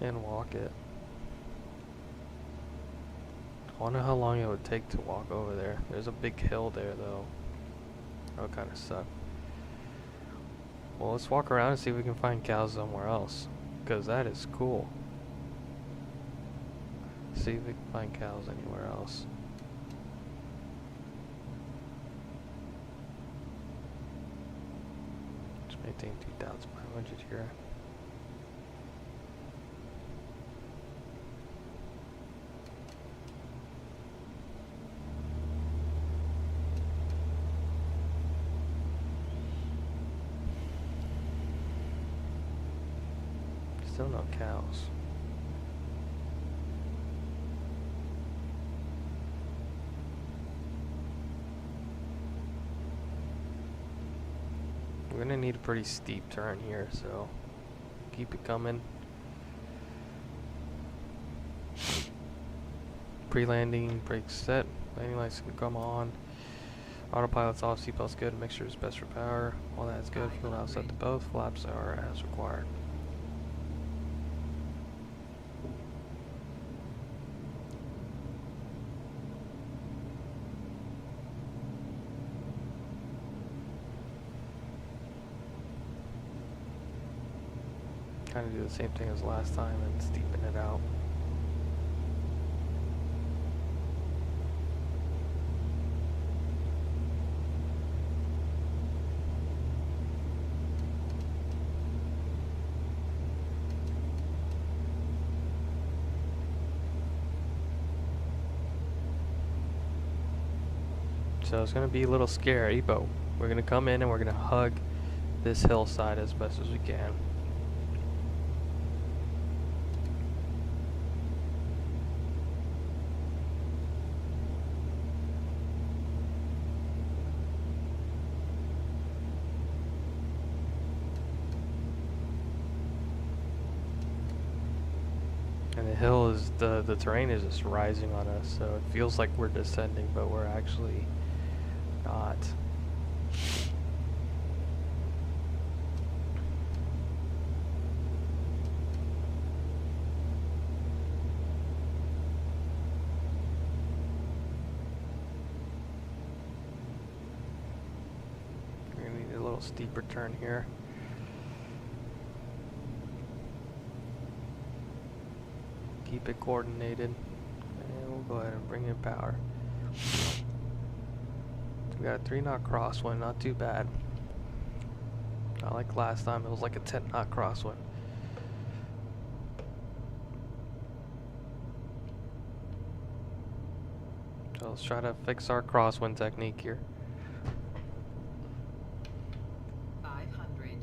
and walk it. I wonder how long it would take to walk over there. There's a big hill there though. That would kind of suck. Well, let's walk around and see if we can find cows somewhere else, because that is cool. See if we can find cows anywhere else. Maintain 2,500 here. Still no cows. We're gonna need a pretty steep turn here, so keep it coming. Pre-landing brakes set. Landing lights can come on. Autopilot's off. Seatbelt's good. Mixture is best for power. All that is good. Fuel now set to both. Flaps are as required. Kind of do the same thing as last time and steepen it out. So it's going to be a little scary, but we're going to come in and we're going to hug this hillside as best as we can. And the hill is, the terrain is just rising on us, so it feels like we're descending, but we're actually not. We're gonna need a little steeper turn here. Keep it coordinated, and we'll go ahead and bring in power. We got a 3-knot crosswind, not too bad. Not like last time, it was like a 10-knot crosswind. So let's try to fix our crosswind technique here. 500.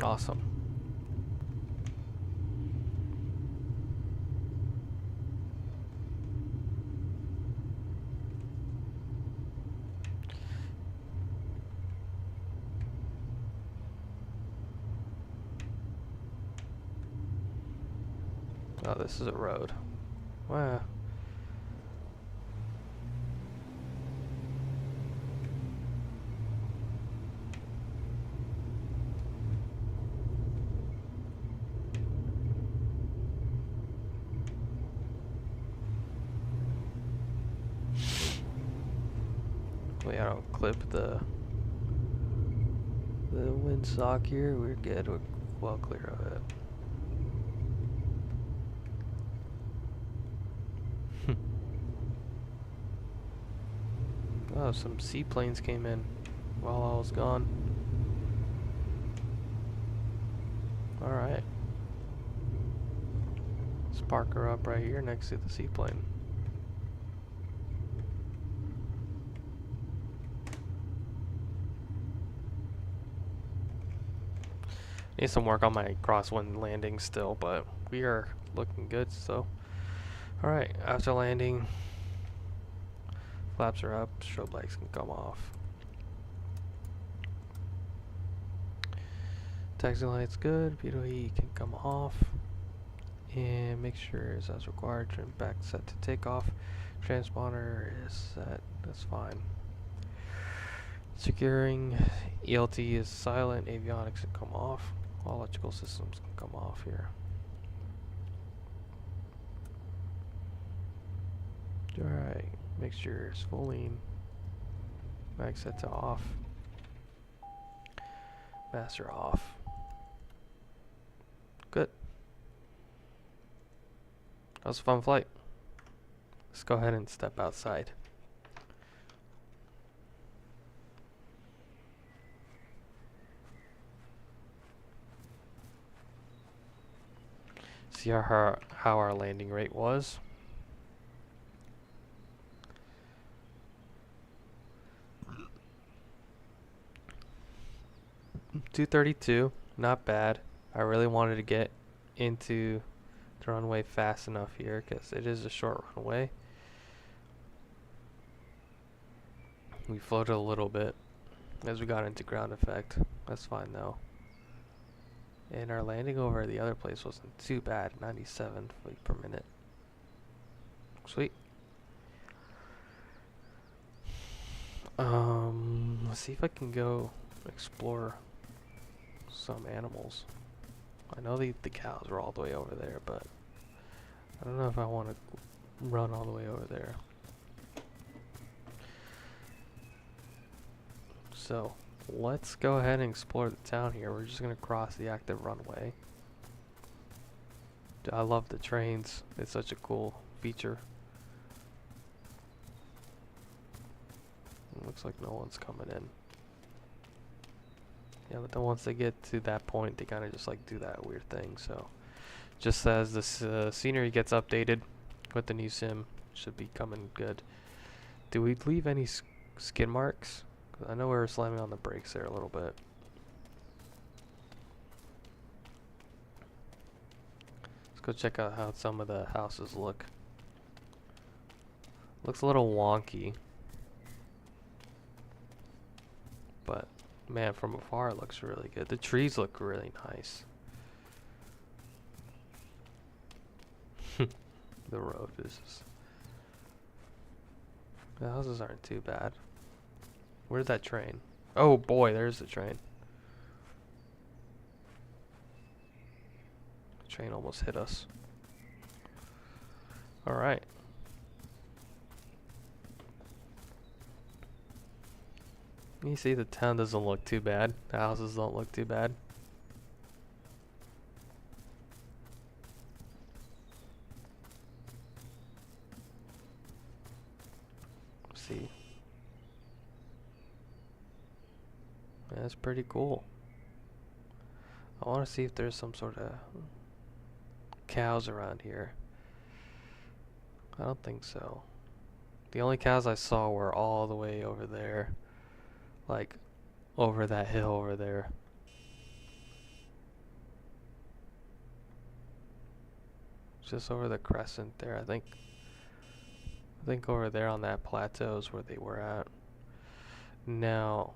Awesome. Oh, this is a road. Wow. We don't clip the windsock here. We're good. We're well clear of it. Oh, some seaplanes came in while I was gone. Alright. Let's park her up right here next to the seaplane. Need some work on my crosswind landing still, but we are looking good, so. Alright, after landing, flaps are up, strobe lights can come off. Taxi light's good, VOE can come off. And make sure it's as required, trim back set to takeoff. Transponder is set, that's fine. Securing, ELT is silent, avionics can come off. All electrical systems can come off here. Alright, mixture is full lean. Mag set to off. Master off. Good. That was a fun flight. Let's go ahead and step outside. See how our landing rate was. $232, not bad. I really wanted to get into the runway fast enough here because it is a short runway. We floated a little bit as we got into ground effect. That's fine though. And our landing over the other place wasn't too bad. 97 feet per minute. Sweet. Let's see if I can go explore some animals. I know the cows are all the way over there, but I don't know if I want to run all the way over there. So let's go ahead and explore the town here. We're just gonna cross the active runway. I love the trains. It's such a cool feature. It looks like no one's coming in. Yeah, but then once they get to that point, they kind of just like do that weird thing. So just as this scenery gets updated with the new sim, should be coming good. Do we leave any skid marks? 'Cause I know we were slamming on the brakes there a little bit. Let's go check out how some of the houses look. Looks a little wonky, but man, from afar it looks really good. The trees look really nice. The road is just... The houses aren't too bad. Where's that train? Oh boy, there's the train. The train almost hit us. Alright. You see, the town doesn't look too bad. The houses don't look too bad. See. That's pretty cool. I want to see if there's some sort of cows around here. I don't think so. The only cows I saw were all the way over there. Like, over that hill over there. Just over the crescent there, I think over there on that plateau is where they were at. Now,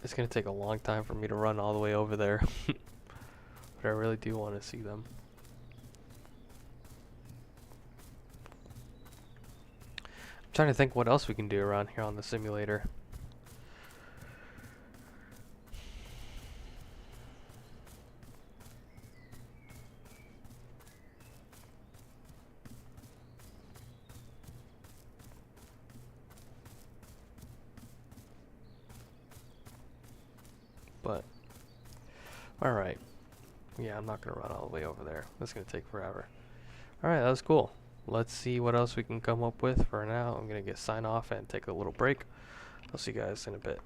it's gonna take a long time for me to run all the way over there, but I really do want to see them. I'm trying to think what else we can do around here on the simulator. But, alright. Yeah, I'm not going to run all the way over there. That's going to take forever. Alright, that was cool. Let's see what else we can come up with. For now, I'm going to sign off and take a little break. I'll see you guys in a bit.